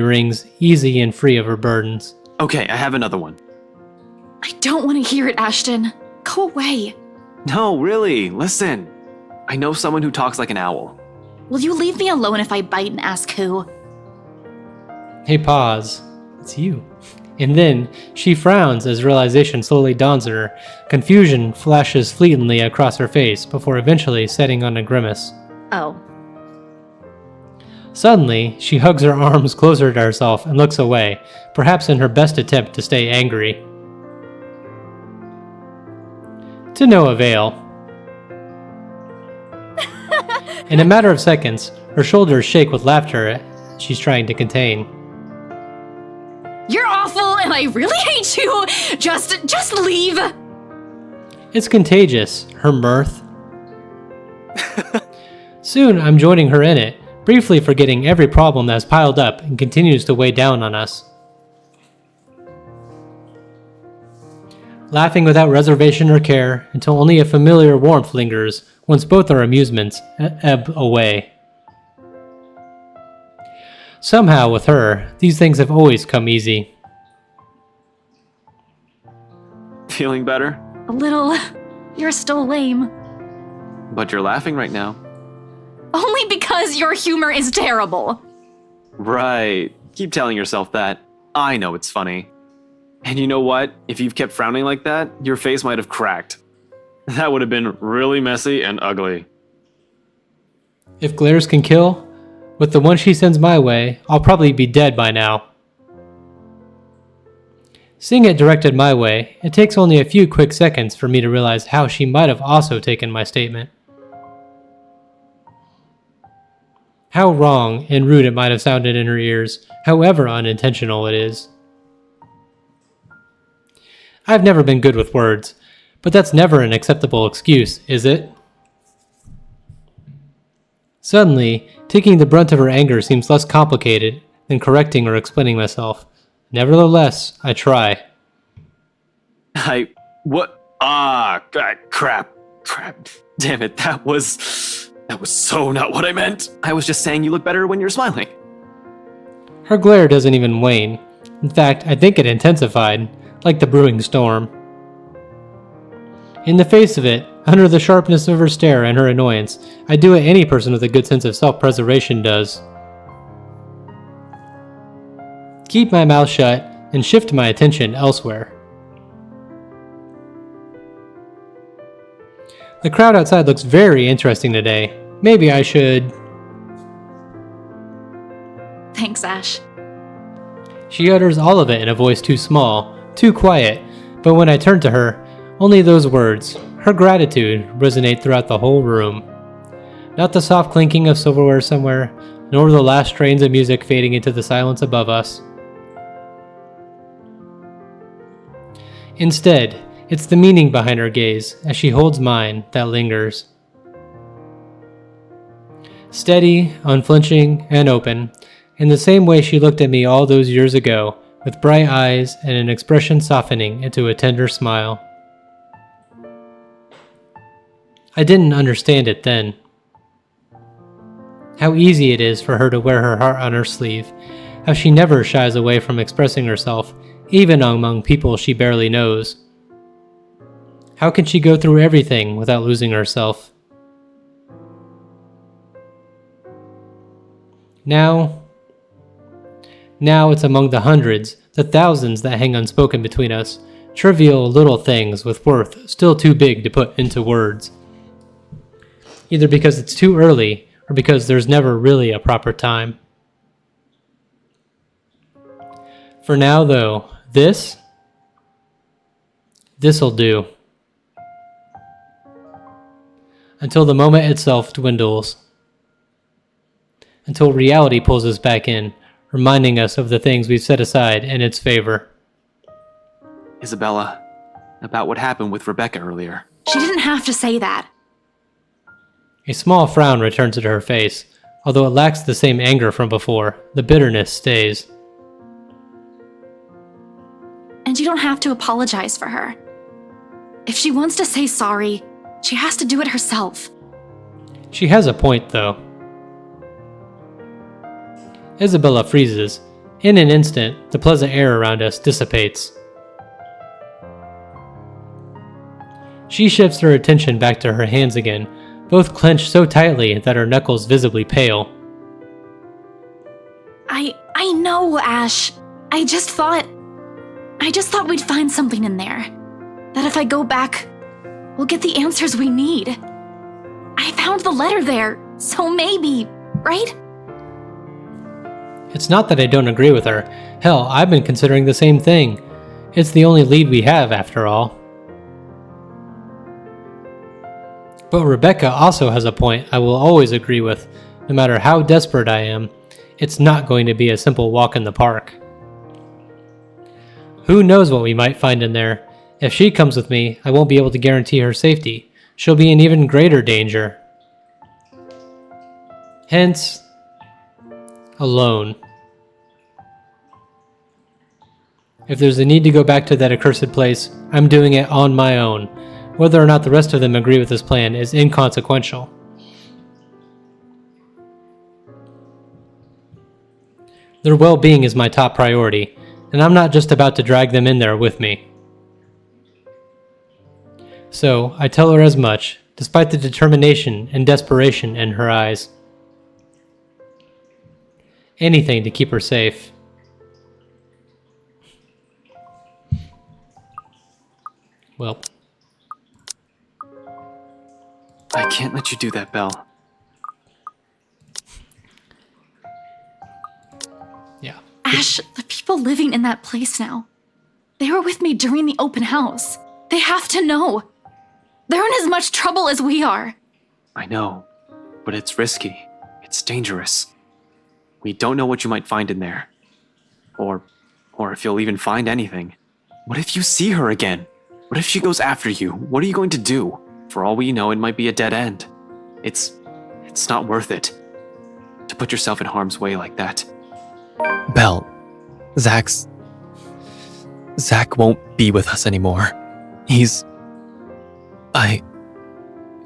rings easy and free of her burdens. Okay, I have another one. I don't want to hear it, Ashton. Go away. No, really, listen. I know someone who talks like an owl. Will you leave me alone if I bite and ask who? Hey, pause. It's you. And then, she frowns as realization slowly dawns on her. Confusion flashes fleetingly across her face before eventually setting on a grimace. Oh. Suddenly, she hugs her arms closer to herself and looks away, perhaps in her best attempt to stay angry. To no avail. In a matter of seconds, her shoulders shake with laughter she's trying to contain. You're awful and I really hate you! Just leave! It's contagious, her mirth. Soon, I'm joining her in it, briefly forgetting every problem that has piled up and continues to weigh down on us. Laughing without reservation or care until only a familiar warmth lingers once both our amusements ebb away. Somehow, with her, these things have always come easy. Feeling better? A little. You're still lame. But you're laughing right now. Only because your humor is terrible. Right. Keep telling yourself that. I know it's funny. And you know what? If you've kept frowning like that, your face might have cracked. That would have been really messy and ugly. If glares can kill, with the one she sends my way, I'll probably be dead by now. Seeing it directed my way, it takes only a few quick seconds for me to realize how she might have also taken my statement. How wrong and rude it might have sounded in her ears, however unintentional it is. I've never been good with words, but that's never an acceptable excuse, is it? Suddenly, taking the brunt of her anger seems less complicated than correcting or explaining myself. Nevertheless, I try. What? God, crap. Damn it, that was so not what I meant. I was just saying you look better when you're smiling. Her glare doesn't even wane. In fact, I think it intensified, like the brewing storm. In the face of it, under the sharpness of her stare and her annoyance, I do what any person with a good sense of self-preservation does. Keep my mouth shut and shift my attention elsewhere. The crowd outside looks very interesting today. Maybe I should... Thanks, Ash. She utters all of it in a voice too small, too quiet, but when I turn to her, only those words, her gratitude, resonate throughout the whole room. Not the soft clinking of silverware somewhere, nor the last strains of music fading into the silence above us. Instead, it's the meaning behind her gaze, as she holds mine, that lingers. Steady, unflinching, and open, in the same way she looked at me all those years ago, with bright eyes and an expression softening into a tender smile. I didn't understand it then. How easy it is for her to wear her heart on her sleeve, how she never shies away from expressing herself, even among people she barely knows. How can she go through everything without losing herself? Now it's among the hundreds, the thousands that hang unspoken between us, trivial little things with worth still too big to put into words. Either because it's too early, or because there's never really a proper time. For now, though, this'll do. Until the moment itself dwindles. Until reality pulls us back in, reminding us of the things we've set aside in its favor. Isabella, about what happened with Rebecca earlier. She didn't have to say that. A small frown returns to her face. Although it lacks the same anger from before, the bitterness stays. And you don't have to apologize for her. If she wants to say sorry, she has to do it herself. She has a point, though. Isabella freezes. In an instant, the pleasant air around us dissipates. She shifts her attention back to her hands again, both clenched so tightly that her knuckles visibly pale. I know, Ash. I just thought... I just thought we'd find something in there. That if I go back, we'll get the answers we need. I found the letter there, so maybe, right? It's not that I don't agree with her. Hell, I've been considering the same thing. It's the only lead we have, after all. But Rebecca also has a point I will always agree with, no matter how desperate I am. It's not going to be a simple walk in the park. Who knows what we might find in there? If she comes with me, I won't be able to guarantee her safety. She'll be in even greater danger. Hence, alone. If there's a need to go back to that accursed place, I'm doing it on my own. Whether or not the rest of them agree with this plan is inconsequential. Their well-being is my top priority, and I'm not just about to drag them in there with me. So, I tell her as much, despite the determination and desperation in her eyes. Anything to keep her safe. Well, I can't let you do that, Belle. yeah. Ash, the people living in that place now. They were with me during the open house. They have to know. They're in as much trouble as we are. I know, but it's risky. It's dangerous. We don't know what you might find in there. Or if you'll even find anything. What if you see her again? What if she goes after you? What are you going to do? For all we know, it might be a dead end. It's not worth it. To put yourself in harm's way like that. Belle, Zach won't be with us anymore.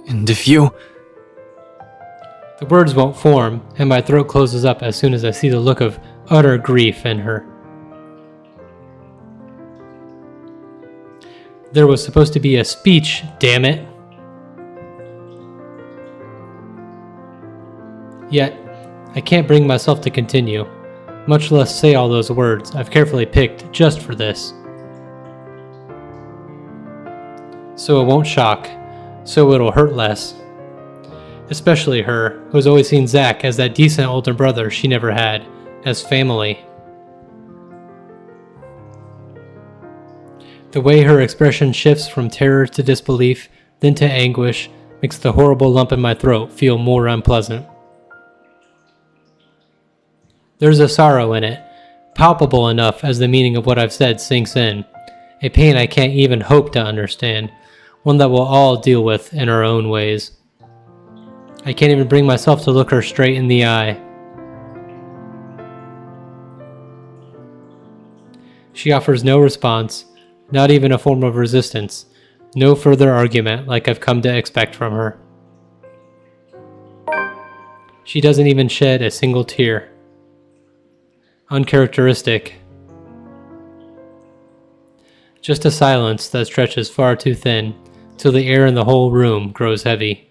And if you... The words won't form, and my throat closes up as soon as I see the look of utter grief in her. There was supposed to be a speech, damn it. Yet, I can't bring myself to continue, much less say all those words I've carefully picked just for this. So it won't shock, so it'll hurt less. Especially her, who's always seen Zach as that decent older brother she never had, as family. The way her expression shifts from terror to disbelief, then to anguish, makes the horrible lump in my throat feel more unpleasant. There's a sorrow in it, palpable enough as the meaning of what I've said sinks in, a pain I can't even hope to understand, one that we'll all deal with in our own ways. I can't even bring myself to look her straight in the eye. She offers no response, not even a form of resistance, no further argument like I've come to expect from her. She doesn't even shed a single tear. Uncharacteristic. Just a silence that stretches far too thin, till the air in the whole room grows heavy.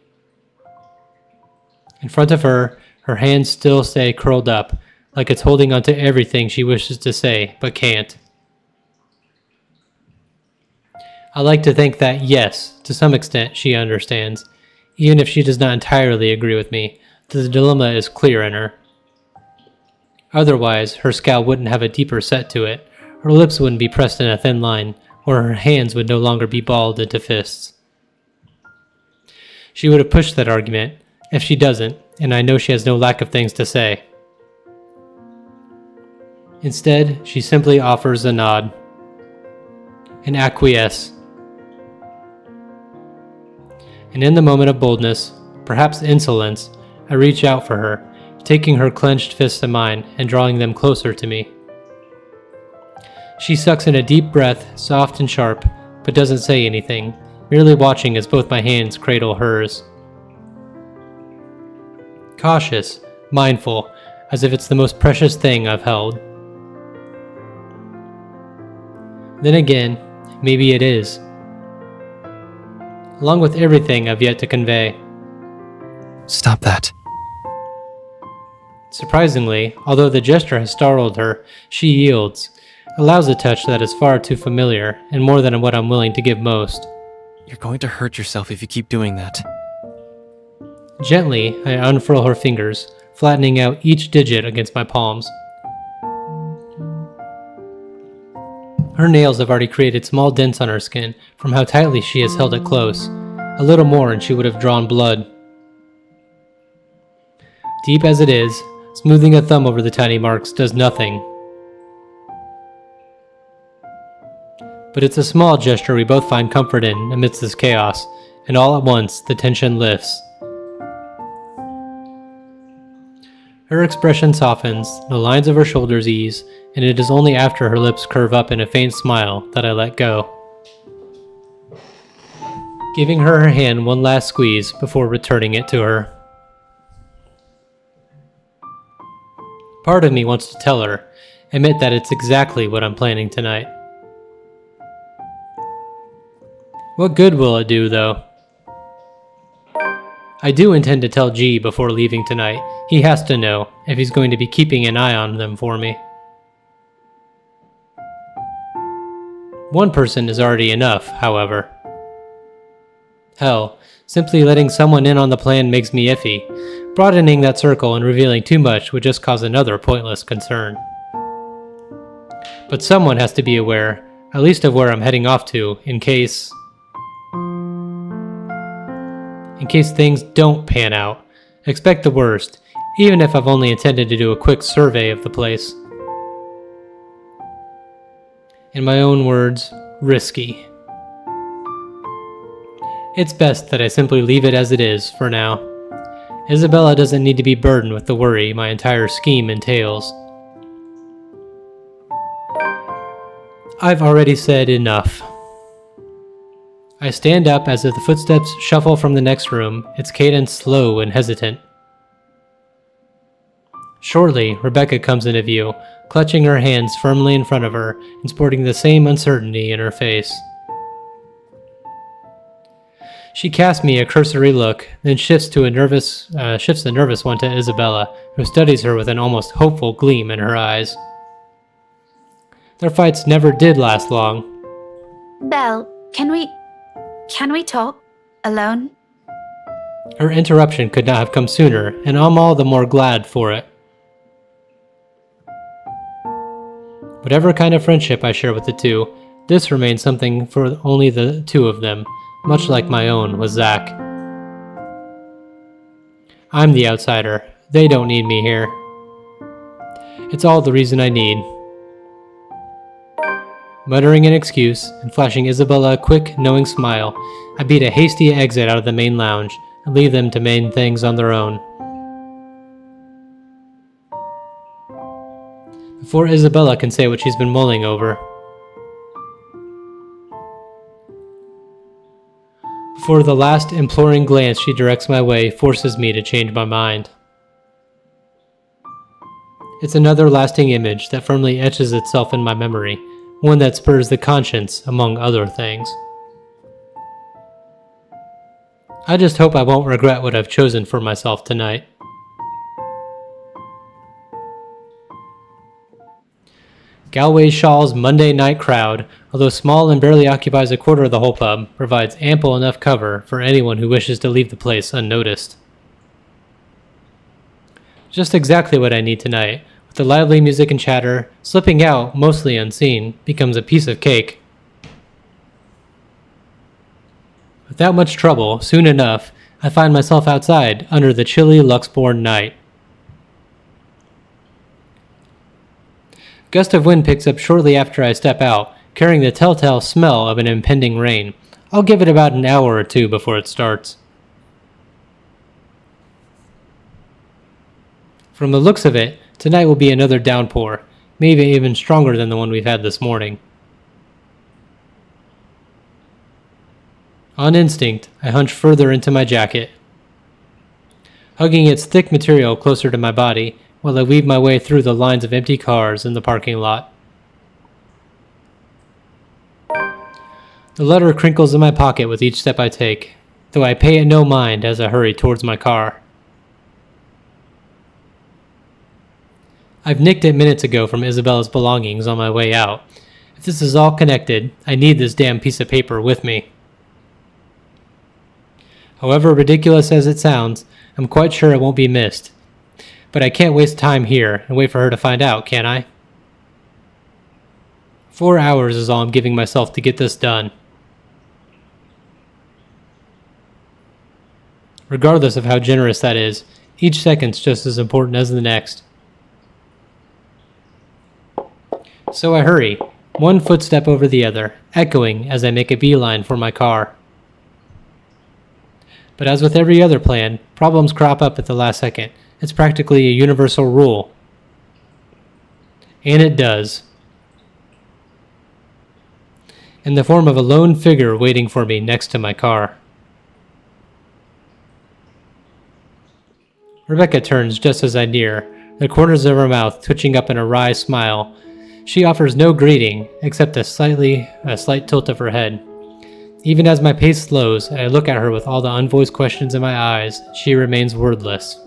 In front of her, her hands still stay curled up, like it's holding onto everything she wishes to say, but can't. I like to think that, yes, to some extent she understands, even if she does not entirely agree with me, that the dilemma is clear in her. Otherwise, her scowl wouldn't have a deeper set to it, her lips wouldn't be pressed in a thin line, or her hands would no longer be balled into fists. She would have pushed that argument, if she doesn't, and I know she has no lack of things to say. Instead, she simply offers a nod, an acquiesce. And in the moment of boldness, perhaps insolence, I reach out for her, taking her clenched fists in mine and drawing them closer to me. She sucks in a deep breath, soft and sharp, but doesn't say anything, merely watching as both my hands cradle hers. Cautious, mindful, as if it's the most precious thing I've held. Then again, maybe it is. Along with everything I've yet to convey. Stop that. Surprisingly, although the gesture has startled her, she yields, allows a touch that is far too familiar and more than what I'm willing to give most. You're going to hurt yourself if you keep doing that. Gently, I unfurl her fingers, flattening out each digit against my palms. Her nails have already created small dents on her skin from how tightly she has held it close. A little more and she would have drawn blood. Deep as it is, smoothing a thumb over the tiny marks does nothing. But it's a small gesture we both find comfort in amidst this chaos, and all at once the tension lifts. Her expression softens, the lines of her shoulders ease, and it is only after her lips curve up in a faint smile that I let go. Giving her hand one last squeeze before returning it to her. Part of me wants to tell her, admit that it's exactly what I'm planning tonight. What good will it do, though? I do intend to tell G before leaving tonight. He has to know, if he's going to be keeping an eye on them for me. One person is already enough, however. Hell, simply letting someone in on the plan makes me iffy. Broadening that circle and revealing too much would just cause another pointless concern. But someone has to be aware, at least of where I'm heading off to, in case things don't pan out. Expect the worst, even if I've only intended to do a quick survey of the place. In my own words, risky. It's best that I simply leave it as it is for now. Isabella doesn't need to be burdened with the worry my entire scheme entails. I've already said enough. I stand up as the footsteps shuffle from the next room, its cadence slow and hesitant. Shortly, Rebecca comes into view, clutching her hands firmly in front of her and sporting the same uncertainty in her face. She casts me a cursory look, then shifts the nervous one to Isabella, who studies her with an almost hopeful gleam in her eyes. Their fights never did last long. Belle, can we talk? Alone? Her interruption could not have come sooner, and I'm all the more glad for it. Whatever kind of friendship I share with the two, this remains something for only the two of them, much like my own with Zach. I'm the outsider. They don't need me here. It's all the reason I need. Muttering an excuse and flashing Isabella a quick, knowing smile, I beat a hasty exit out of the main lounge and leave them to main things on their own. Before Isabella can say what she's been mulling over. Before the last imploring glance she directs my way forces me to change my mind. It's another lasting image that firmly etches itself in my memory, one that spurs the conscience, among other things. I just hope I won't regret what I've chosen for myself tonight. Galway Shaw's Monday night crowd, although small and barely occupies a quarter of the whole pub, provides ample enough cover for anyone who wishes to leave the place unnoticed. Just exactly what I need tonight, with the lively music and chatter, slipping out, mostly unseen, becomes a piece of cake. Without much trouble, soon enough, I find myself outside under the chilly Luxborn night. Gust of wind picks up shortly after I step out, carrying the telltale smell of an impending rain. I'll give it about an hour or two before it starts. From the looks of it, tonight will be another downpour, maybe even stronger than the one we've had this morning. On instinct, I hunch further into my jacket, hugging its thick material closer to my body while I weave my way through the lines of empty cars in the parking lot. The letter crinkles in my pocket with each step I take, though I pay it no mind as I hurry towards my car. I've nicked it minutes ago from Isabella's belongings on my way out. If this is all connected, I need this damn piece of paper with me. However ridiculous as it sounds, I'm quite sure it won't be missed. But I can't waste time here and wait for her to find out, can I? 4 hours is all I'm giving myself to get this done. Regardless of how generous that is, each second's just as important as the next. So I hurry, one footstep over the other, echoing as I make a beeline for my car. But as with every other plan, problems crop up at the last second. It's practically a universal rule. And it does. In the form of a lone figure waiting for me next to my car. Rebecca turns just as I near, the corners of her mouth twitching up in a wry smile. She offers no greeting, except a slight tilt of her head. Even as my pace slows and I look at her with all the unvoiced questions in my eyes, she remains wordless.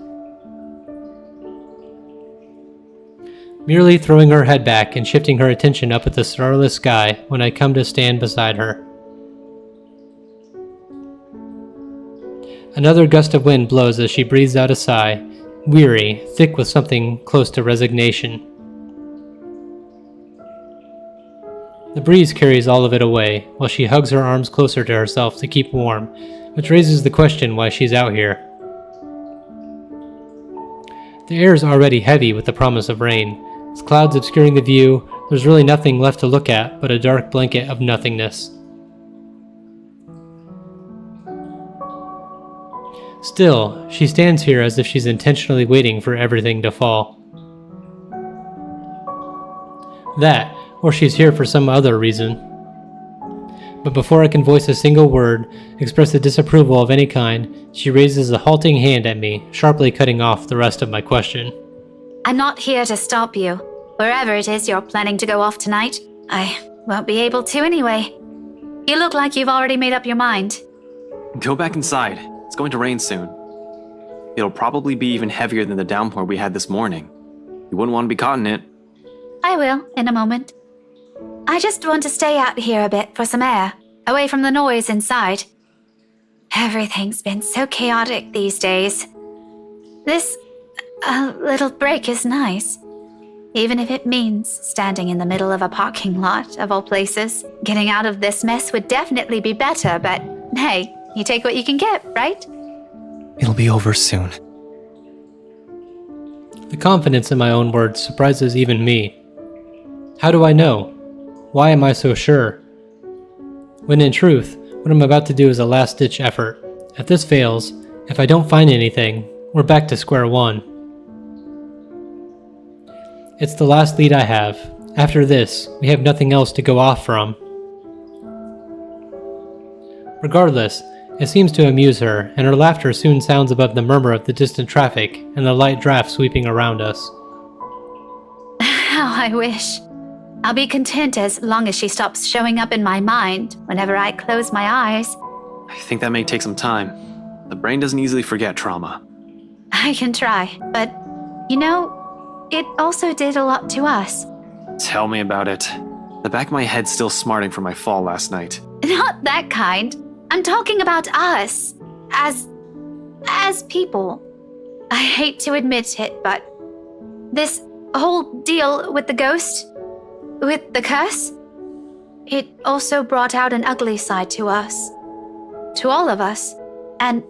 Merely throwing her head back and shifting her attention up at the starless sky when I come to stand beside her. Another gust of wind blows as she breathes out a sigh, weary, thick with something close to resignation. The breeze carries all of it away, while she hugs her arms closer to herself to keep warm, which raises the question why she's out here. The air is already heavy with the promise of rain. With clouds obscuring the view, there's really nothing left to look at but a dark blanket of nothingness. Still, she stands here as if she's intentionally waiting for everything to fall. That, or she's here for some other reason. But before I can voice a single word, express a disapproval of any kind, she raises a halting hand at me, sharply cutting off the rest of my question. I'm not here to stop you. Wherever it is you're planning to go off tonight, I won't be able to anyway. You look like you've already made up your mind. Go back inside. It's going to rain soon. It'll probably be even heavier than the downpour we had this morning. You wouldn't want to be caught in it. I will, in a moment. I just want to stay out here a bit for some air, away from the noise inside. Everything's been so chaotic these days. This little break is nice. Even if it means standing in the middle of a parking lot, of all places. Getting out of this mess would definitely be better, but hey, you take what you can get, right? It'll be over soon. The confidence in my own words surprises even me. How do I know? Why am I so sure? When in truth, what I'm about to do is a last-ditch effort. If this fails, if I don't find anything, we're back to square one. It's the last lead I have. After this, we have nothing else to go off from. Regardless, it seems to amuse her, and her laughter soon sounds above the murmur of the distant traffic and the light draft sweeping around us. How I wish. I'll be content as long as she stops showing up in my mind whenever I close my eyes. I think that may take some time. The brain doesn't easily forget trauma. I can try, but, you know, it also did a lot to us. Tell me about it. The back of my head's still smarting from my fall last night. Not that kind. I'm talking about us. As people. I hate to admit it, but this whole deal with the ghost, with the curse, it also brought out an ugly side to us. To all of us. And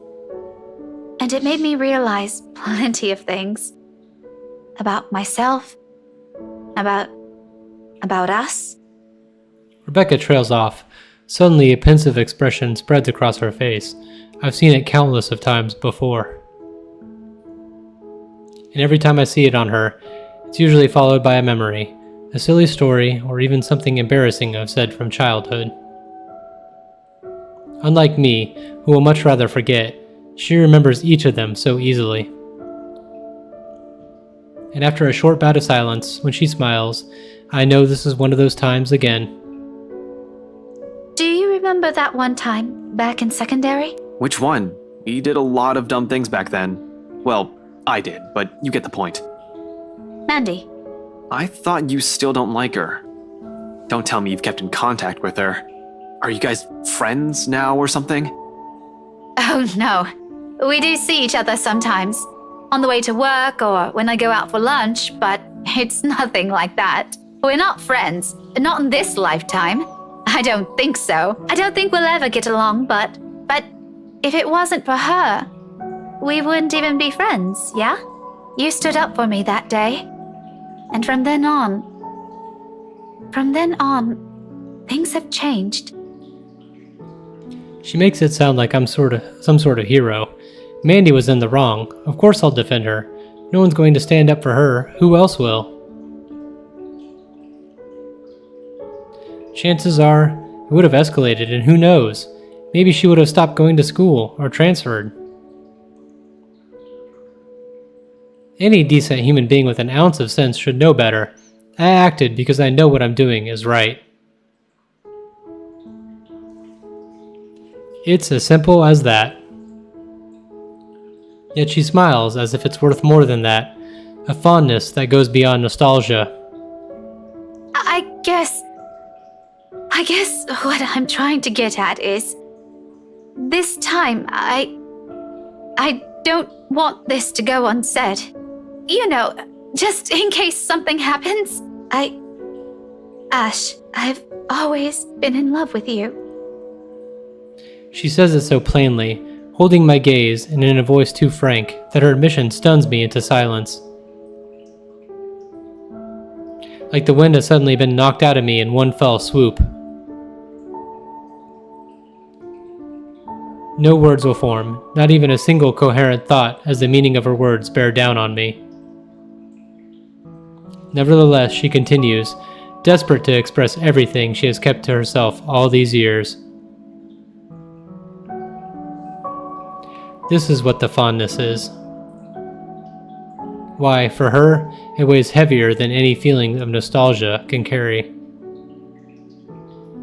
it made me realize plenty of things. About myself. About us. Rebecca trails off. Suddenly a pensive expression spreads across her face. I've seen it countless of times before. And every time I see it on her, it's usually followed by a memory, a silly story, or even something embarrassing I've said from childhood. Unlike me, who will much rather forget, she remembers each of them so easily. And after a short bout of silence, when she smiles, I know this is one of those times again. Do you remember that one time back in secondary? Which one? We did a lot of dumb things back then. Well, I did, but you get the point. Mandy, I thought you still don't like her. Don't tell me you've kept in contact with her. Are you guys friends now or something? Oh no. We do see each other sometimes. On the way to work or when I go out for lunch, but it's nothing like that. We're not friends. Not in this lifetime. I don't think so. I don't think we'll ever get along, but if it wasn't for her, we wouldn't even be friends, yeah? You stood up for me that day. And from then on, things have changed. She makes it sound like I'm some sort of hero. Mandy was in the wrong. Of course I'll defend her. No one's going to stand up for her. Who else will? Chances are, it would have escalated, and who knows? Maybe she would have stopped going to school or transferred. Any decent human being with an ounce of sense should know better. I acted because I know what I'm doing is right. It's as simple as that. Yet she smiles as if it's worth more than that, a fondness that goes beyond nostalgia. I guess what I'm trying to get at is, this time I don't want this to go unsaid. You know, just in case something happens. Ash, I've always been in love with you. She says it so plainly, holding my gaze and in a voice too frank that her admission stuns me into silence. Like the wind has suddenly been knocked out of me in one fell swoop. No words will form, not even a single coherent thought, as the meaning of her words bear down on me. Nevertheless, she continues, desperate to express everything she has kept to herself all these years. This is what the fondness is. Why, for her, it weighs heavier than any feeling of nostalgia can carry.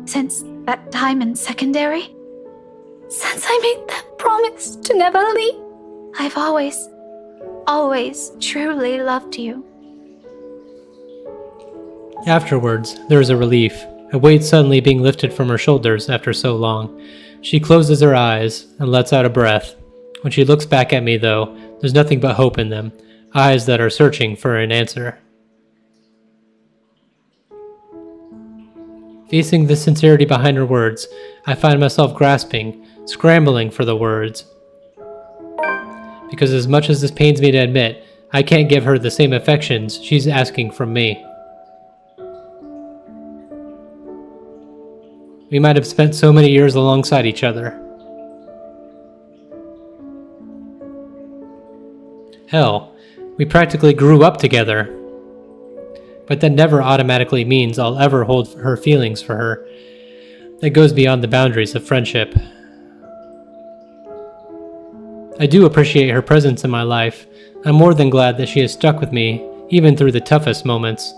Since that time in secondary? Since I made that promise to never leave, I've always truly loved you. Afterwards, there is a relief, a weight suddenly being lifted from her shoulders after so long. She closes her eyes and lets out a breath. When she looks back at me, though, there's nothing but hope in them, eyes that are searching for an answer. Facing the sincerity behind her words, I find myself grasping, scrambling for the words. Because as much as this pains me to admit, I can't give her the same affections she's asking from me. We might have spent so many years alongside each other. Hell, we practically grew up together. But that never automatically means I'll ever hold her feelings for her. That goes beyond the boundaries of friendship. I do appreciate her presence in my life. I'm more than glad that she has stuck with me, even through the toughest moments.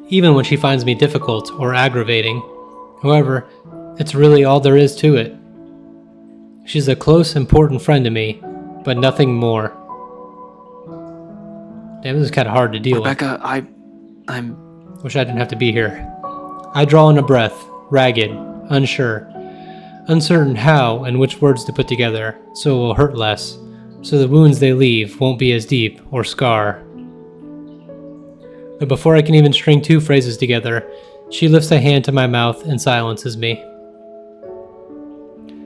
Even when she finds me difficult or aggravating. However, it's really all there is to it. She's a close, important friend to me, but nothing more. Damn, this is kind of hard to deal with. Rebecca, I'm... Wish I didn't have to be here. I draw in a breath, ragged, unsure. Uncertain how and which words to put together, so it will hurt less, so the wounds they leave won't be as deep or scar. But before I can even string two phrases together, she lifts a hand to my mouth and silences me.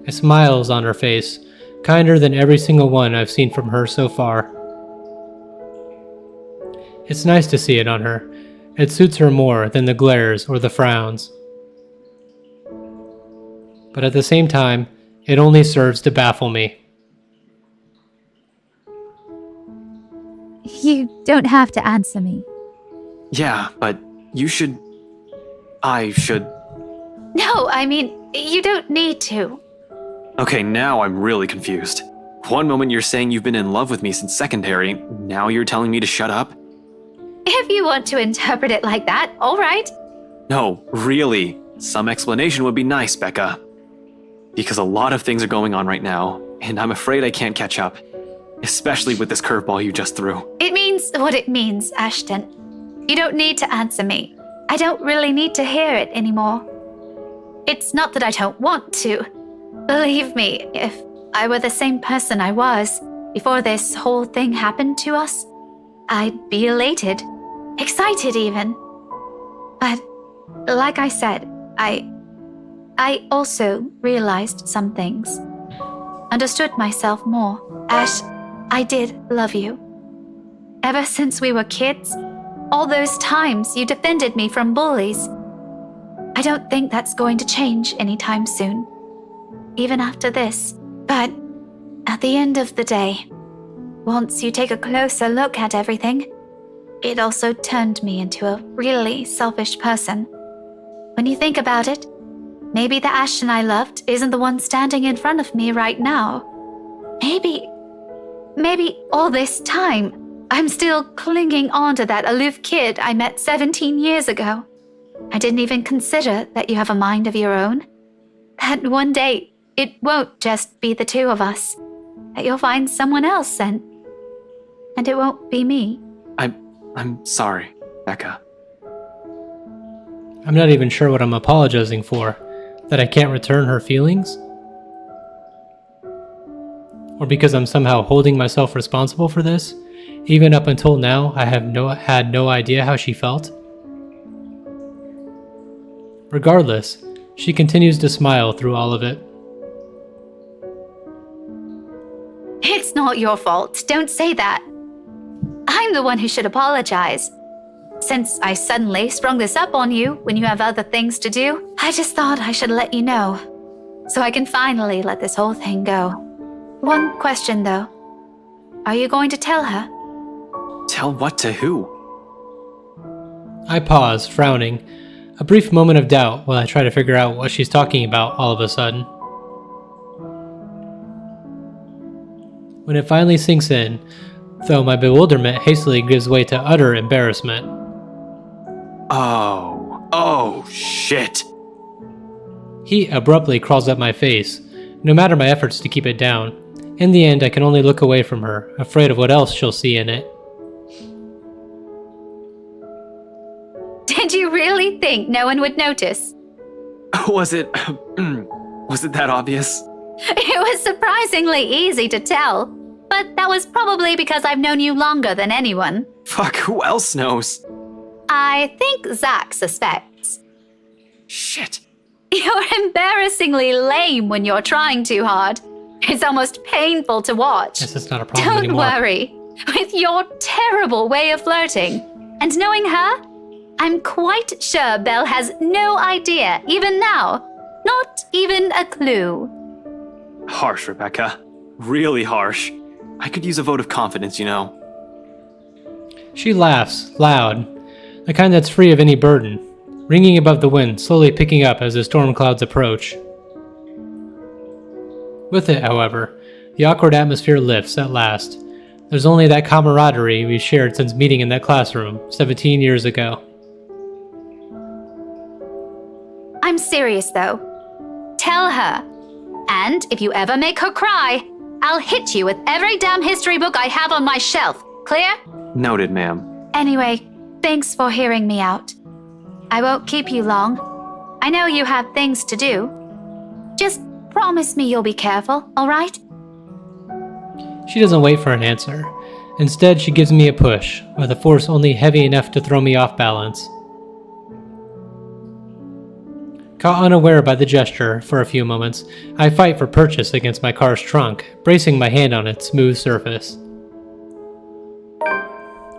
A smile is on her face, kinder than every single one I've seen from her so far. It's nice to see it on her. It suits her more than the glares or the frowns. But at the same time, it only serves to baffle me. You don't have to answer me. Yeah, but you should... I should... No, I mean, you don't need to. Okay, now I'm really confused. One moment you're saying you've been in love with me since secondary, now you're telling me to shut up? If you want to interpret it like that, all right. No, really. Some explanation would be nice, Becca. Because a lot of things are going on right now, and I'm afraid I can't catch up. especially with this curveball you just threw. It means what it means, Ashton. You don't need to answer me. I don't really need to hear it anymore. It's not that I don't want to. Believe me, if I were the same person I was before this whole thing happened to us, I'd be elated, excited even. But like I said, I also realized some things. Understood myself more. Ash, I did love you. Ever since we were kids, all those times you defended me from bullies. I don't think that's going to change anytime soon, even after this. But at the end of the day, once you take a closer look at everything, it also turned me into a really selfish person. When you think about it, maybe the Ashton I loved isn't the one standing in front of me right now. Maybe all this time, I'm still clinging on to that aloof kid I met 17 years ago. I didn't even consider that you have a mind of your own. That one day, it won't just be the two of us. That you'll find someone else and it won't be me. I'm sorry, Becca. I'm not even sure what I'm apologizing for. That I can't return her feelings? Or because I'm somehow holding myself responsible for this? Even up until now, I have had no idea how she felt. Regardless, she continues to smile through all of it. It's not your fault. Don't say that. I'm the one who should apologize. Since I suddenly sprung this up on you when you have other things to do, I just thought I should let you know, so I can finally let this whole thing go. One question though. Are you going to tell her? Tell what to who? I pause, frowning. A brief moment of doubt while I try to figure out what she's talking about all of a sudden. When it finally sinks in, though, my bewilderment hastily gives way to utter embarrassment. Oh, shit. Heat abruptly crawls up my face, no matter my efforts to keep it down. In the end, I can only look away from her, afraid of what else she'll see in it. Did you really think no one would notice? Was it that obvious? It was surprisingly easy to tell, but that was probably because I've known you longer than anyone. Fuck, who else knows? I think Zach suspects. Shit. You're embarrassingly lame when you're trying too hard. It's almost painful to watch. Guess it's not a problem Don't anymore. worry. With your terrible way of flirting, and knowing her, I'm quite sure Belle has no idea, even now. Not even a clue. Harsh, Rebecca. Really harsh. I could use a vote of confidence, you know. She laughs, loud, the kind that's free of any burden, ringing above the wind, slowly picking up as the storm clouds approach. With it, however, the awkward atmosphere lifts at last. There's only that camaraderie we've shared since meeting in that classroom 17 years ago. I'm serious, though. Tell her. And if you ever make her cry, I'll hit you with every damn history book I have on my shelf. Clear? Noted, ma'am. Anyway, thanks for hearing me out. I won't keep you long. I know you have things to do. Just promise me you'll be careful, all right? She doesn't wait for an answer. Instead, she gives me a push, with a force only heavy enough to throw me off balance. Caught unaware by the gesture for a few moments, I fight for purchase against my car's trunk, bracing my hand on its smooth surface.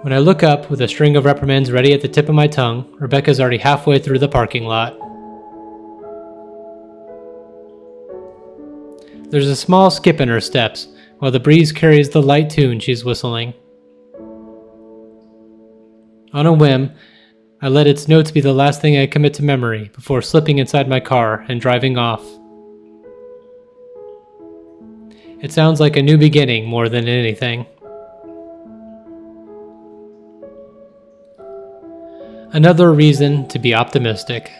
When I look up with a string of reprimands ready at the tip of my tongue, Rebecca's already halfway through the parking lot. There's a small skip in her steps, while the breeze carries the light tune she's whistling. On a whim, I let its notes be the last thing I commit to memory before slipping inside my car and driving off. It sounds like a new beginning more than anything. Another reason to be optimistic.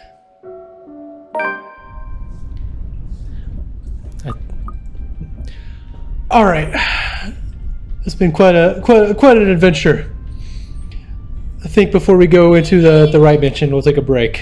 Alright. It's been quite an adventure. I think before we go into the right mission, we'll take a break.